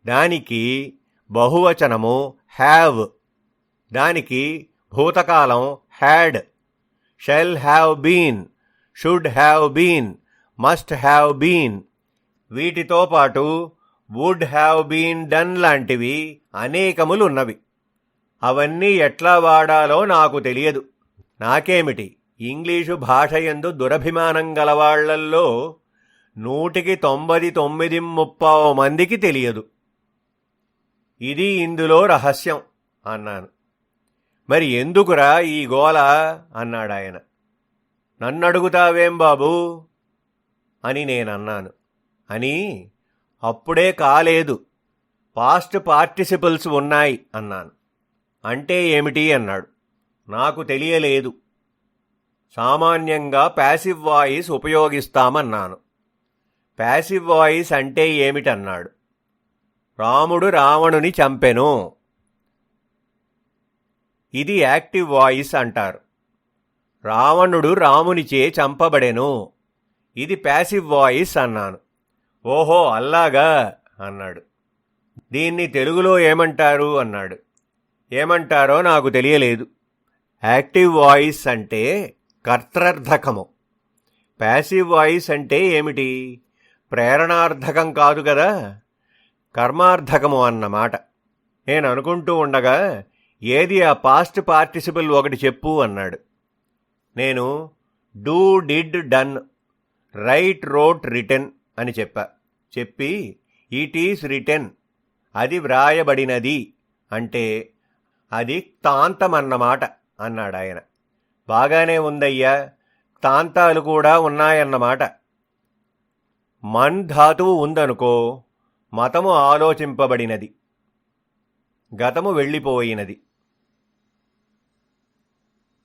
దానికి బహువచనము హ్యావ్, దానికి భూతకాలం had. Shall have been, should have been, must have been. వీటితో పాటు వుడ్ హ్యావ్ బీన్ డన్ లాంటివి అనేకములున్నవి. అవన్నీ ఎట్లా వాడాలో నాకు తెలియదు. నాకేమిటి, ఇంగ్లీషు భాష యందు దురభిమానం గలవాళ్లల్లో 99.9 మందికి తెలియదు. ఇది ఇందులో రహస్యం అన్నాను. మరి ఎందుకురా ఈ గోల అన్నాడాయన. నన్నడుగుతావేం బాబూ అని నేనన్నాను. అని అప్పుడే కాలేదు, పాస్ట్ పార్టిసిపుల్స్ ఉన్నాయి అన్నాను. అంటే ఏమిటి అన్నాడు. నాకు తెలియలేదు. సామాన్యంగా ప్యాసివ్ వాయిస్ ఉపయోగిస్తామన్నాను. ప్యాసివ్ వాయిస్ అంటే ఏమిటన్నాడు. రాముడు రావణుని చంపెను, ఇది యాక్టివ్ వాయిస్ అంటారు. రావణుడు రామునిచే చంపబడెను, ఇది ప్యాసివ్ వాయిస్ అన్నాను. ఓహో అల్లాగా అన్నాడు. దీన్ని తెలుగులో ఏమంటారు అన్నాడు. ఏమంటారో నాకు తెలియలేదు. యాక్టివ్ వాయిస్ అంటే కర్తృర్థకము. ప్యాసివ్ వాయిస్ అంటే ఏమిటి? ప్రేరణార్థకం కాదు కదా, కర్మార్థకము అన్నమాట. నేను అనుకుంటూ ఉండగా, ఏది ఆ పాస్ట్ పార్టిసిపుల్ ఒకటి చెప్పు అన్నాడు. నేను do, did, done, right, wrote, written అని చెప్పి ఇట్ ఈస్ రిటెన్, అది వ్రాయబడినది అంటే అది క్తాంతమన్నమాట అన్నాడాయన. బాగానే ఉందయ్యా, క్తాంతాలు కూడా ఉన్నాయన్నమాట. మన్ ధాతువు ఉందనుకో, మతము ఆలోచింపబడినది, గతము వెళ్ళిపోయినది.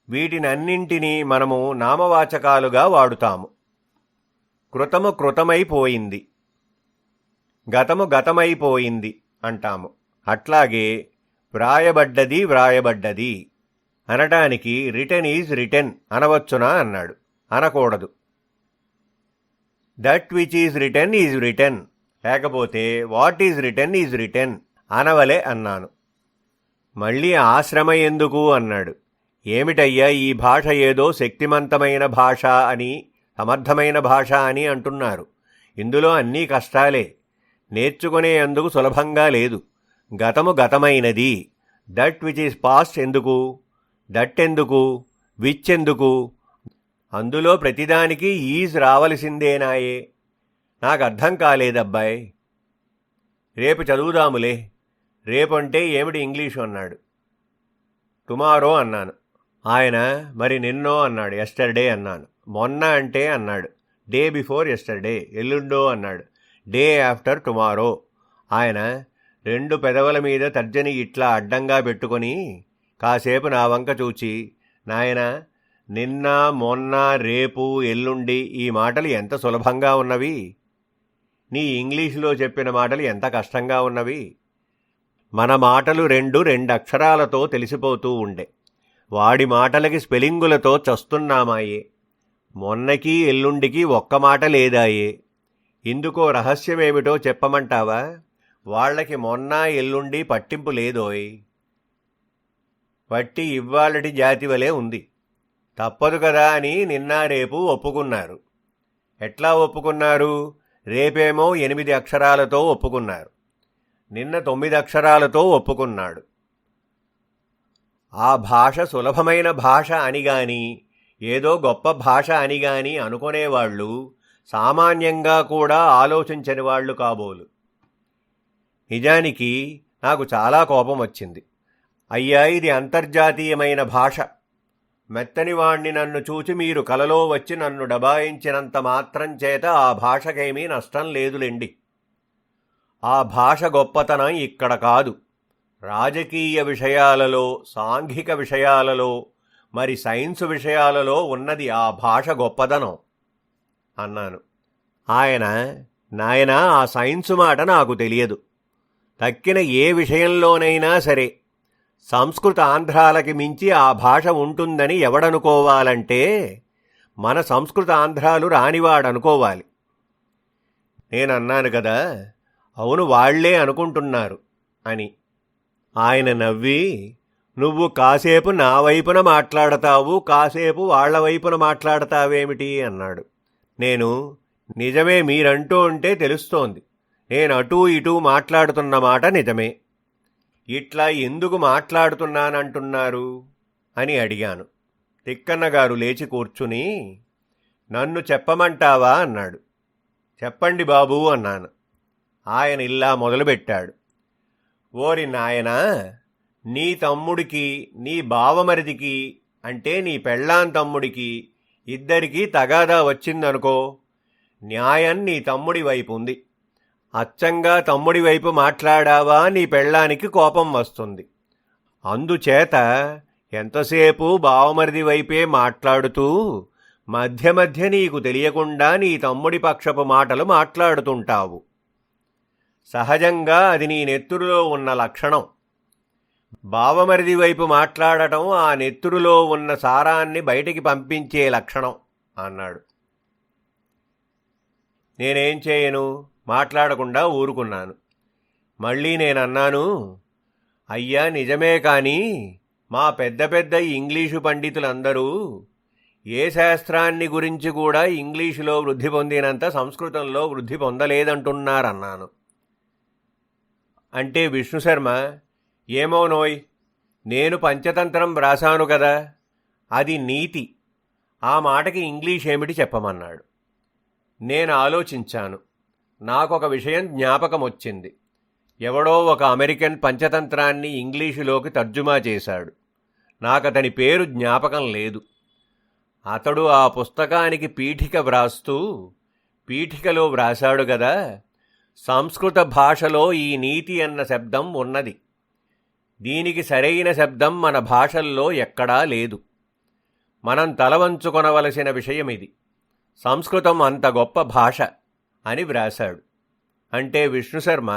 వీటినన్నింటినీ మనము నామవాచకాలుగా వాడుతాము. కృతము కృతమైపోయింది, గతము గతమైపోయింది అంటాము. అట్లాగే వ్రాయబడ్డది వ్రాయబడ్డది అనటానికి రిటెన్ ఈజ్ రిటెన్ అనవచ్చునా అన్నాడు. అనకూడదు. That which is written is written, లేకపోతే what is written is written అనవలే అన్నాను. మళ్ళీ ఆశ్రమ ఎందుకు అన్నాడు. ఏమిటయ్యా, ఈ భాష ఏదో శక్తిమంతమైన భాష అని, సమర్థమైన భాష అని అంటున్నారు. ఇందులో అన్నీ కష్టాలే, నేర్చుకునే అందుకు సులభంగా లేదు. గతము గతమైనది, దట్ విచ్ ఈజ్ పాస్ట్ ఎందుకు, దట్ ఎందుకు, విచ్ ఎందుకు? అందులో ప్రతిదానికి ఈజ్ రావలసిందేనాయే. నాకు అర్థం కాలేదబ్బాయ్. రేపు చదువుదాములే. రేపంటే ఏమిటి ఇంగ్లీషు అన్నాడు. టుమారో అన్నాను. ఆయన మరి నిన్నో అన్నాడు. ఎస్టర్డే అన్నాను. మొన్న అంటే అన్నాడు. Day before yesterday. ఎల్లుండో అన్నాడు. Day after tomorrow. ఆయన 2 పెదవుల మీద తర్జని ఇట్లా అడ్డంగా పెట్టుకొని కాసేపు నా వంక చూచి, నాయనా, నిన్న, మొన్న, రేపు, ఎల్లుండి ఈ మాటలు ఎంత సులభంగా ఉన్నవి. నీ ఇంగ్లీషులో చెప్పిన మాటలు ఎంత కష్టంగా ఉన్నవి. మన మాటలు రెండక్షరాలతో తెలిసిపోతూ ఉండే, వాడి మాటలకి స్పెలింగులతో చస్తున్నామాయే. మొన్నకి ఎల్లుండికి ఒక్క మాట లేదాయే. ఇందుకో రహస్యమేమిటో చెప్పమంటావా? వాళ్లకి మొన్న ఎల్లుండి పట్టింపు లేదోయ్. పట్టి ఇవ్వాలటి జాతివలే ఉంది. తప్పదు కదా అని నిన్న రేపు ఒప్పుకున్నారు. ఎట్లా ఒప్పుకున్నారు? రేపేమో 8 అక్షరాలతో ఒప్పుకున్నారు, నిన్న 9 అక్షరాలతో ఒప్పుకున్నాడు. ఆ భాష సులభమైన భాష అనిగాని, ఏదో గొప్ప భాష అనిగాని అనుకునేవాళ్లు సామాన్యంగా కూడా ఆలోచించని వాళ్లు కాబోలు. నిజానికి నాకు చాలా కోపం వచ్చింది. అయ్యా, ఇది అంతర్జాతీయమైన భాష. మెత్తనివాణ్ణి నన్ను చూచి మీరు కలలో వచ్చి నన్ను డబాయించినంత మాత్రం చేత ఆ భాషకేమీ నష్టం లేదులెండి. ఆ భాష గొప్పతనం ఇక్కడ కాదు, రాజకీయ విషయాలలో, సాంఘిక విషయాలలో, మరి సైన్సు విషయాలలో ఉన్నది ఆ భాష గొప్పదనం అన్నాను. ఆయన, నాయనా, ఆ సైన్సు మాట నాకు తెలియదు. తక్కిన ఏ విషయంలోనైనా సరే సంస్కృత ఆంధ్రాలకి మించి ఆ భాష ఉంటుందని ఎవడనుకోవాలంటే మన సంస్కృత ఆంధ్రాలు రానివాడనుకోవాలి. నేనన్నాను కదా, అవును వాళ్లే అనుకుంటున్నారు అని. ఆయన నవ్వి, నువ్వు కాసేపు నా వైపున మాట్లాడతావు, కాసేపు వాళ్ల వైపున మాట్లాడతావేమిటి అన్నాడు. నేను, నిజమే, మీరంటూ ఉంటే తెలుస్తోంది. నేను అటూ ఇటూ మాట్లాడుతున్న మాట నిజమే. ఇట్లా ఎందుకు మాట్లాడుతున్నానంటున్నారు అని అడిగాను. తిక్కన్నగారు లేచి కూర్చుని, నన్ను చెప్పమంటావా అన్నాడు. చెప్పండి బాబూ అన్నాను. ఆయన ఇలా మొదలుపెట్టాడు. ఓరి నాయనా, నీ తమ్ముడికి, నీ బావమరిదికి, అంటే నీ పెళ్ళాం తమ్ముడికి ఇద్దరికీ తగాదా వచ్చిందనుకో, న్యాయం నీ తమ్ముడి వైపు ఉంది. అచ్చంగా తమ్ముడి వైపు మాట్లాడావా నీ పెళ్ళానికి కోపం వస్తుంది. అందుచేత ఎంతసేపు బావమరిది వైపే మాట్లాడుతూ మధ్య మధ్య నీకు తెలియకుండా నీ తమ్ముడి పక్షపు మాటలు మాట్లాడుతుంటావు. సహజంగా అది నీ నెత్తురులో ఉన్న లక్షణం. బావమరిది వైపు మాట్లాడటం ఆ నెత్తురులో ఉన్న సారాన్ని బయటికి పంపించే లక్షణం అన్నాడు. నేనేం చేయను, మాట్లాడకుండా ఊరుకున్నాను. మళ్ళీ నేనన్నాను, అయ్యా నిజమే కానీ మా పెద్ద పెద్ద ఇంగ్లీషు పండితులందరూ ఏ శాస్త్రాన్ని గురించి కూడా ఇంగ్లీషులో వృద్ధి పొందినంత సంస్కృతంలో వృద్ధి పొందలేదంటున్నారన్నాను. అంటే విష్ణుశర్మ, ఏమోనోయ్, నేను పంచతంత్రం వ్రాసాను కదా, అది నీతి. ఆ మాటకి ఇంగ్లీష్ ఏమిటి చెప్పమన్నాడు. నేను ఆలోచించాను. నాకొక విషయం జ్ఞాపకం వచ్చింది. ఎవడో ఒక అమెరికన్ పంచతంత్రాన్ని ఇంగ్లీషులోకి తర్జుమా చేశాడు. నాకతని పేరు జ్ఞాపకం లేదు. అతడు ఆ పుస్తకానికి పీఠిక వ్రాస్తూ, పీఠికలో వ్రాశాడు గదా, సంస్కృత భాషలో ఈ నీతి అన్న శబ్దం ఉన్నది. దీనికి సరైన శబ్దం మన భాషల్లో ఎక్కడా లేదు. మనం తలవంచుకొనవలసిన విషయమిది. సంస్కృతం అంత గొప్ప భాష అని వ్రాశాడు. అంటే విష్ణుశర్మ,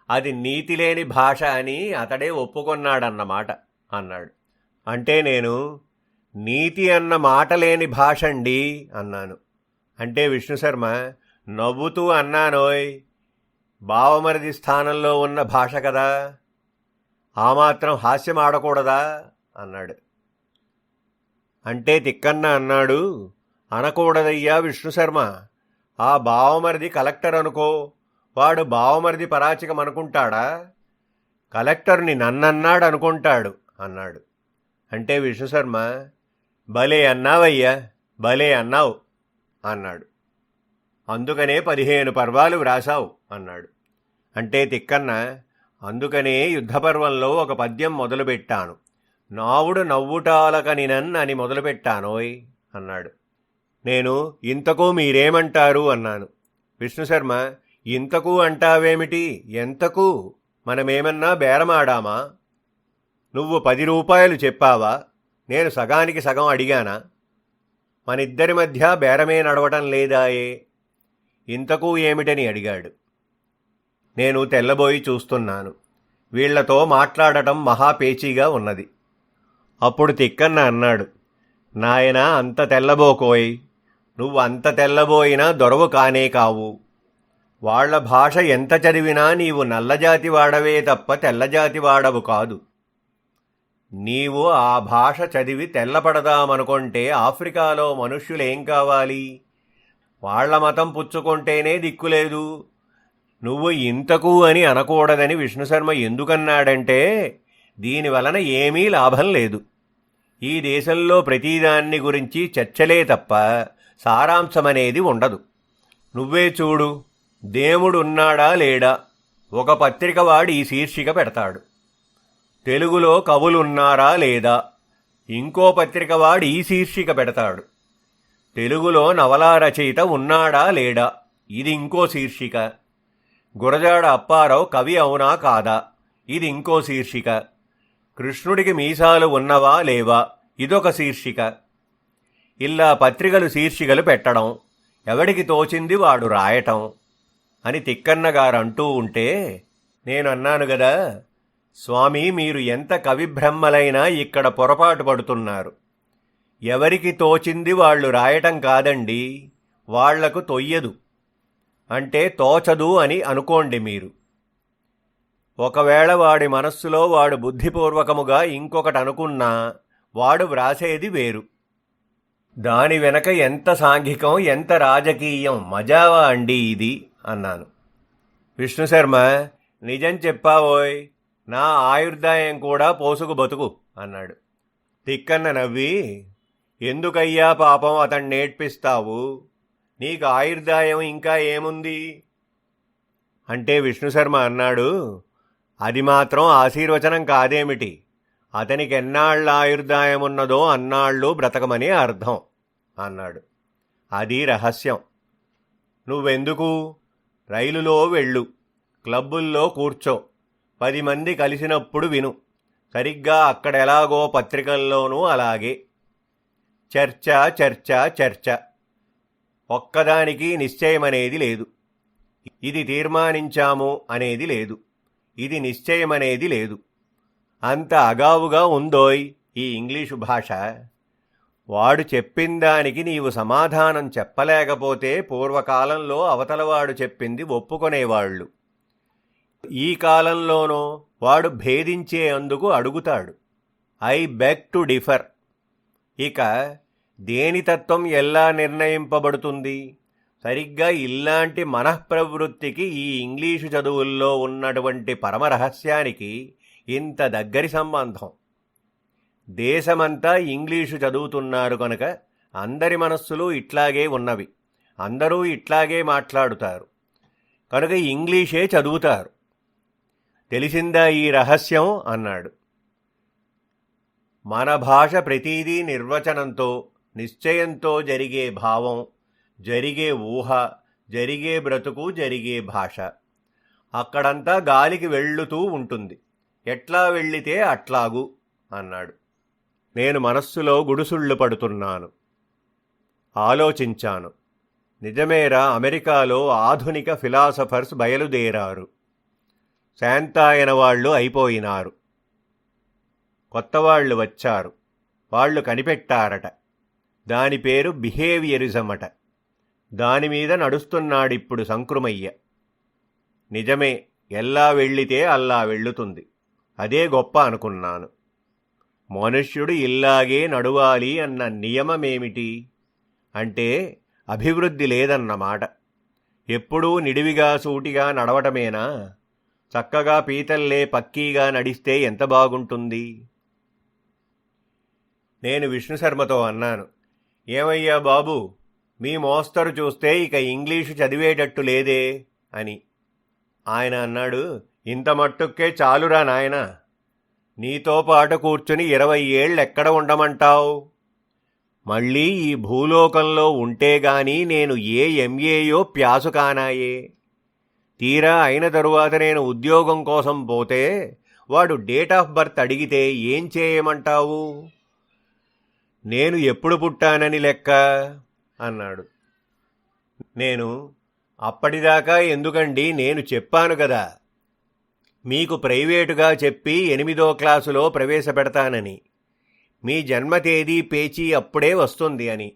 అది నీతిలేని భాష అని అతడే ఒప్పుకొన్నాడన్నమాట అన్నాడు. అంటే నేను, నీతి అన్న మాట లేని భాషండి అన్నాను. అంటే విష్ణుశర్మ నవ్వుతూ అన్నానోయ్, బావమరిది స్థానంలో ఉన్న భాష కదా, ఆ మాత్రం హాస్యం ఆడకూడదా అన్నాడు. అంటే తిక్కన్న అన్నాడు, అనకూడదయ్యా విష్ణుశర్మ, ఆ బావమరిది కలెక్టర్ అనుకో, వాడు బావమరిది పరాచికం అనుకుంటాడా? కలెక్టర్ని నన్నన్నాడు అనుకుంటాడు అన్నాడు. అంటే విష్ణుశర్మ, భలే అన్నావయ్యా, భలే అన్నావు అన్నాడు. అందుకనే 15 పర్వాలు వ్రాసావు అన్నాడు. అంటే తిక్కన్న, అందుకనే యుద్ధపర్వంలో ఒక పద్యం మొదలుపెట్టాను. నావుడు నవ్వుటాలకనినన్ అని మొదలుపెట్టానోయ్ అన్నాడు. నేను, ఇంతకు మీరేమంటారు అన్నాను. విష్ణుశర్మ, ఇంతకు అంటావేమిటి, ఎంతకు? మనమేమన్నా బేరమాడామా? నువ్వు 10 రూపాయలు చెప్పావా? నేను సగానికి సగం అడిగానా? మనిద్దరి మధ్య బేరమే నడవటం లేదాయే. ఇంతకు ఏమిటని అడిగాడు. నేను తెల్లబోయి చూస్తున్నాను. వీళ్లతో మాట్లాడటం మహాపేచీగా ఉన్నది. అప్పుడు తిక్కన్న అన్నాడు, నాయనా, అంత తెల్లబోకోయ్. నువ్వు అంత తెల్లబోయినా దొరవు కానే కావు. వాళ్ల భాష ఎంత చదివినా నీవు నల్లజాతి వాడవే తప్ప తెల్లజాతి వాడవు కాదు. నీవు ఆ భాష చదివి తెల్లపడదామనుకుంటే ఆఫ్రికాలో మనుష్యులేం కావాలి? వాళ్ల మతం పుచ్చుకుంటేనే దిక్కులేదు. నువ్వు ఇంతకు అని అనకూడదని విష్ణుశర్మ ఎందుకన్నాడంటే, దీనివలన ఏమీ లాభం లేదు. ఈ దేశంలో ప్రతిదాన్ని గురించి చర్చలే తప్ప సారాంశమనేది ఉండదు. నువ్వే చూడు, దేవుడున్నాడా లేడా ఒక పత్రిక వాడు ఈ శీర్షిక పెడతాడు. తెలుగులో కవులున్నారా లేదా ఇంకో పత్రిక వాడు ఈ శీర్షిక పెడతాడు. తెలుగులో నవలా రచయిత ఉన్నాడా లేడా ఇది ఇంకో శీర్షిక. గురజాడ అప్పారావు కవి అవునా కాదా ఇది ఇంకో శీర్షిక. కృష్ణుడికి మీసాలు ఉన్నవా లేవా ఇదొక శీర్షిక. ఇలా పత్రికలు శీర్షికలు పెట్టడం, ఎవడికి తోచింది వాడు రాయటం అని తిక్కన్నగారు అంటూ ఉంటే నేనన్నాను గదా, స్వామి, మీరు ఎంత కవిబ్రహ్మలైనా ఇక్కడ పొరపాటు పడుతున్నారు. ఎవరికి తోచింది వాళ్ళు రాయటం కాదండి, వాళ్లకు తొయ్యదు అంటే తోచదు అని అనుకోండి మీరు. ఒకవేళ వాడి మనస్సులో వాడు బుద్ధిపూర్వకముగా ఇంకొకటి అనుకున్నా వాడు వ్రాసేది వేరు. దాని వెనక ఎంత సాంఘికం, ఎంత రాజకీయం, మజావా అండి ఇది అన్నాను. విష్ణుశర్మ, నిజం చెప్పావోయ్, నా ఆయుర్దాయం కూడా పోసుకు బతుకు అన్నాడు. తిక్కన్న నవ్వి, ఎందుకయ్యా పాపం అతన్ని నేర్పిస్తావు, నీకు ఆయుర్దాయం ఇంకా ఏముంది అంటే విష్ణుశర్మ అన్నాడు, అది మాత్రం ఆశీర్వచనం కాదేమిటి, అతనికి ఎన్నాళ్ల ఆయుర్దాయం ఉన్నదో అన్నాళ్ళు బ్రతకమని అర్థం అన్నాడు. అది రహస్యం. నువ్వెందుకు రైలులో వెళ్ళు, క్లబ్బుల్లో కూర్చో, 10 మంది కలిసినప్పుడు విను, సరిగ్గా అక్కడెలాగో పత్రికల్లోనూ అలాగే. చర్చ చర్చ చర్చ, ఒక్కదానికి నిశ్చయమనేది లేదు. ఇది తీర్మానించాము అనేది లేదు, ఇది నిశ్చయమనేది లేదు. అంత అగావుగా ఉందోయ్ ఈ ఇంగ్లీషు భాష. వాడు చెప్పిందానికి నీవు సమాధానం చెప్పలేకపోతే పూర్వకాలంలో అవతలవాడు చెప్పింది ఒప్పుకొనేవాళ్లు. ఈ కాలంలోనో వాడు భేదించే అందుకు అడుగుతాడు, ఐ బెగ్ టు డిఫర్. ఇక దేని తత్వం ఎలా నిర్ణయింపబడుతుంది? సరిగ్గా ఇలాంటి మనఃప్రవృత్తికి ఈ ఇంగ్లీషు చదువుల్లో ఉన్నటువంటి పరమరహస్యానికి ఇంత దగ్గరి సంబంధం. దేశమంతా ఇంగ్లీషు చదువుతున్నారు కనుక అందరి మనస్సులు ఇట్లాగే ఉన్నవి, అందరూ ఇట్లాగే మాట్లాడుతారు కనుక ఇంగ్లీషే చదువుతారు. తెలిసిందా ఈ రహస్యం అన్నాడు. మన భాష ప్రతీదీ నిర్వచనంతో, నిశ్చయంతో జరిగే భావం, జరిగే ఊహ, జరిగే బ్రతుకు, జరిగే భాష. అక్కడంతా గాలికి వెళ్ళుతూ ఉంటుంది, ఎట్లా వెళ్ళితే అట్లాగు అన్నాడు. నేను మనస్సులో గుడుసుళ్ళు పడుతున్నాను. ఆలోచించాను. నిజమేరా, అమెరికాలో ఆధునిక ఫిలాసఫర్స్ బయలుదేరారు. శాంతాయన వాళ్ళు అయిపోయినారు, కొత్తవాళ్లు వచ్చారు. వాళ్ళు కనిపెట్టారట, దాని పేరు బిహేవియరిజం అట. దానిమీద నడుస్తున్నాడిప్పుడు సంకృమయ్య. నిజమే, ఎలా వెళ్ళితే అల్లా వెళ్ళుతుంది, అదే గొప్ప అనుకున్నాను. మనుష్యుడు ఇల్లాగే నడువాలి అన్న నియమమేమిటి అంటే అభివృద్ధి లేదన్నమాట. ఎప్పుడూ నిడివిగా సూటిగా నడవటమేనా? చక్కగా పీతల్లే పక్కీగా నడిస్తే ఎంత బాగుంటుంది? నేను విష్ణుశర్మతో అన్నాను, ఏమయ్యా బాబూ, మీ మోస్తరు చూస్తే ఇక ఇంగ్లీషు చదివేటట్టు లేదే అని. ఆయన అన్నాడు, ఇంత మట్టుక్కే చాలురా నాయనా, నీతో పాటు కూర్చుని 20 ఏళ్ళెక్కడ ఉండమంటావు? మళ్ళీ ఈ భూలోకంలో ఉంటేగాని నేను ఏ ఎంఏయో ప్యాసు కానాయే. తీరా అయిన తరువాత నేను ఉద్యోగం కోసం పోతే వాడు డేట్ ఆఫ్ బర్త్ అడిగితే ఏం చేయమంటావు? నేను ఎప్పుడు పుట్టానని లెక్క అన్నాడు. నేను అప్పటిదాకా ఎందుకండి, నేను చెప్పాను కదా మీకు ప్రైవేటుగా చెప్పి 8వ క్లాసులో ప్రవేశపెడతానని. మీ జన్మ తేదీ పేచీ అప్పుడే వస్తుంది అని.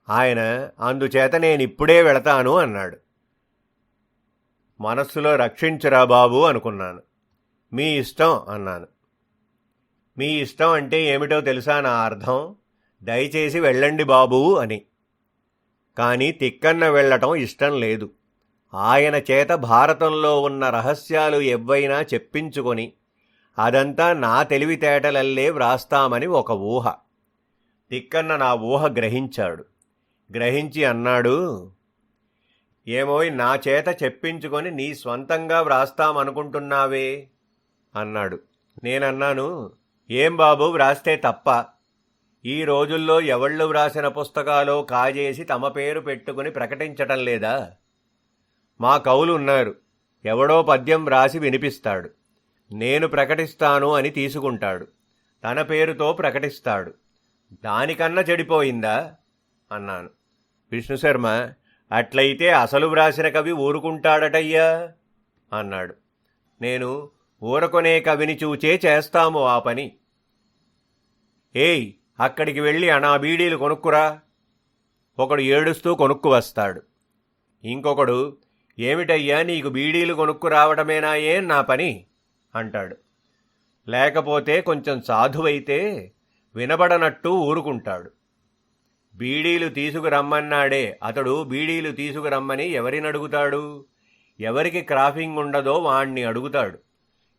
ఆయన అందుచేత నేనిప్పుడే వెళతాను అన్నాడు. మనస్సులో రక్షించురా బాబు అనుకున్నాను. మీ ఇష్టం అన్నాను. మీ ఇష్టం అంటే ఏమిటో తెలుసా నా అర్థం? దయచేసి వెళ్ళండి బాబూ అని. కానీ తిక్కన్న వెళ్ళటం ఇష్టం లేదు. ఆయన చేత భారతంలో ఉన్న రహస్యాలు ఎవ్వైనా చెప్పించుకొని అదంతా నా తెలివితేటలల్లే వ్రాస్తామని ఒక ఊహ. తిక్కన్న నా ఊహ గ్రహించాడు. గ్రహించి అన్నాడు, ఏమోయ్, నా చేత చెప్పించుకొని నీ స్వంతంగా వ్రాస్తామనుకుంటున్నావే అన్నాడు. నేనన్నాను, ఏం బాబు, వ్రాస్తే తప్ప? ఈ రోజుల్లో ఎవళ్ళు వ్రాసిన పుస్తకాలో కాజేసి తమ పేరు పెట్టుకుని ప్రకటించటం లేదా? మా కవులున్నారు, ఎవడో పద్యం వ్రాసి వినిపిస్తాడు, నేను ప్రకటిస్తాను అని తీసుకుంటాడు, తన పేరుతో ప్రకటిస్తాడు. దానికన్నా చెడిపోయిందా అన్నాను. విష్ణుశర్మ, అట్లయితే అసలు వ్రాసిన కవి ఊరుకుంటాడటయ్యా అన్నాడు. నేను, ఊరకొనే కవిని చూచే చేస్తాము ఆ పని. ఏయ్, అక్కడికి వెళ్ళి అనా బీడీలు కొనుక్కురా. ఒకడు ఏడుస్తూ కొనుక్కు వస్తాడు. ఇంకొకడు, ఏమిటయ్యా నీకు బీడీలు కొనుక్కు రావడమేనా ఏం నా పని అంటాడు. లేకపోతే కొంచెం సాధువైతే వినబడనట్టు ఊరుకుంటాడు. బీడీలు తీసుకురమ్మన్నాడే అతడు బీడీలు తీసుకురమ్మని ఎవరినడుగుతాడు? ఎవరికి క్రాఫింగ్ ఉండదో వాణ్ణి అడుగుతాడు.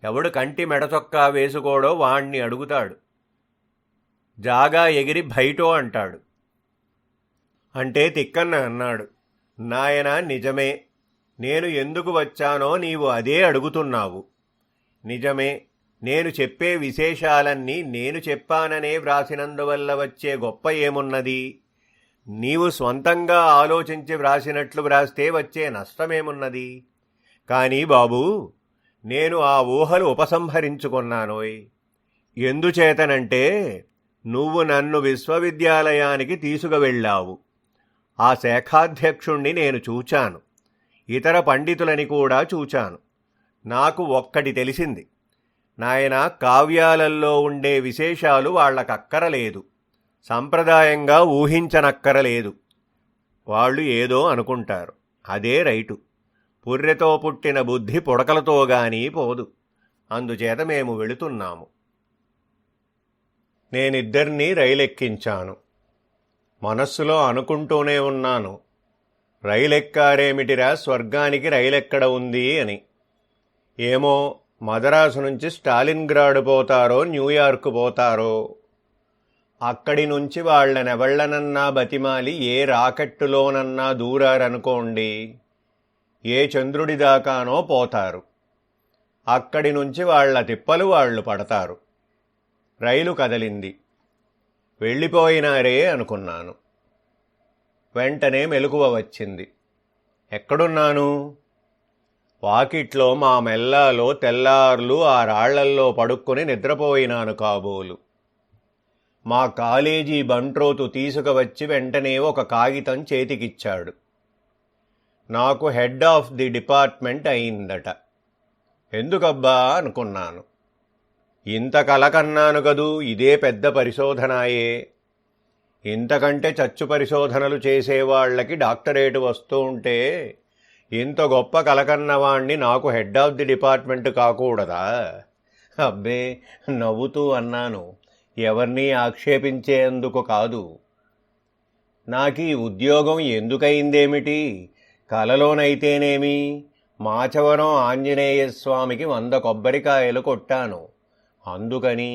ఎవడు కంటి మెడచొక్కా వేసుకోడో వాణ్ణి అడుగుతాడు. జాగా ఎగిరి బయటో అంటాడు. అంటే తిక్కన్న అన్నాడు, నాయనా నిజమే, నేను ఎందుకు వచ్చానో నీవు అదే అడుగుతున్నావు. నిజమే, నేను చెప్పే విశేషాలన్నీ నేను చెప్పాననే వ్రాసినందువల్ల వచ్చే గొప్ప ఏమున్నది? నీవు స్వంతంగా ఆలోచించి వ్రాసినట్లు వ్రాస్తే వచ్చే నష్టమేమున్నది? కానీ బాబూ, నేను ఆ ఊహలు ఉపసంహరించుకున్నానోయ్. ఎందుచేతనంటే నువ్వు నన్ను విశ్వవిద్యాలయానికి తీసుకువెళ్ళావు. ఆ శాఖాధ్యక్షుణ్ణి నేను చూచాను, ఇతర పండితులని కూడా చూచాను. నాకు ఒక్కటి తెలిసింది, నాయనా, కావ్యాలల్లో ఉండే విశేషాలు వాళ్లకక్కరలేదు, సంప్రదాయంగా ఊహించనక్కరలేదు. వాళ్ళు ఏదో అనుకుంటారు, అదే రైటు. పుర్రెతో పుట్టిన బుద్ధి పుడకలతో గానీ పోదు. అందుచేత మేము వెళుతున్నాము. నేనిద్దరినీ రైలెక్కించాను. మనస్సులో అనుకుంటూనే ఉన్నాను, రైలెక్కారేమిటిరా, స్వర్గానికి రైలెక్కడ ఉంది అని. ఏమో, మదరాసు నుంచి స్టాలిన్గ్రాడ్ పోతారో న్యూయార్క్ పోతారో. అక్కడి నుంచి వాళ్ళనెవళ్లనన్నా బతిమాలి ఏ రాకెట్టులోనన్నా దూరారనుకోండి, ఏ చంద్రుడి దాకానో పోతారు. అక్కడి నుంచి వాళ్ల తిప్పలు వాళ్ళు పడతారు. రైలు కదలింది. వెళ్ళిపోయినారే అనుకున్నాను. వెంటనే మెలకువ వచ్చింది. ఎక్కడున్నాను? వాకిట్లో మా మెల్లాలో తెల్లార్లు ఆ రాళ్లల్లో పడుక్కుని నిద్రపోయినాను కాబోలు. మా కాలేజీ బంట్రోతు తీసుకువచ్చి వెంటనే ఒక కాగితం చేతికిచ్చాడు. నాకు హెడ్ ఆఫ్ ది డిపార్ట్మెంట్ అయిందట. ఎందుకబ్బా అనుకున్నాను. ఇంత కలకన్నాను గదూ, ఇదే పెద్ద పరిశోధనాయే. ఇంతకంటే చచ్చు పరిశోధనలు చేసేవాళ్లకి డాక్టరేటు వస్తూ ఉంటే ఇంత గొప్ప కలకన్నవాణ్ణి నాకు హెడ్ ఆఫ్ ది డిపార్ట్మెంట్ కాకూడదా? అబ్బే, నవ్వుతూ అన్నాను, ఎవరినీ ఆక్షేపించేందుకు కాదు. నాకీ ఉద్యోగం ఎందుకయిందేమిటి? కలలోనైతేనేమి, మాచవరం ఆంజనేయస్వామికి 100 కొబ్బరికాయలు కొట్టాను. అందుకని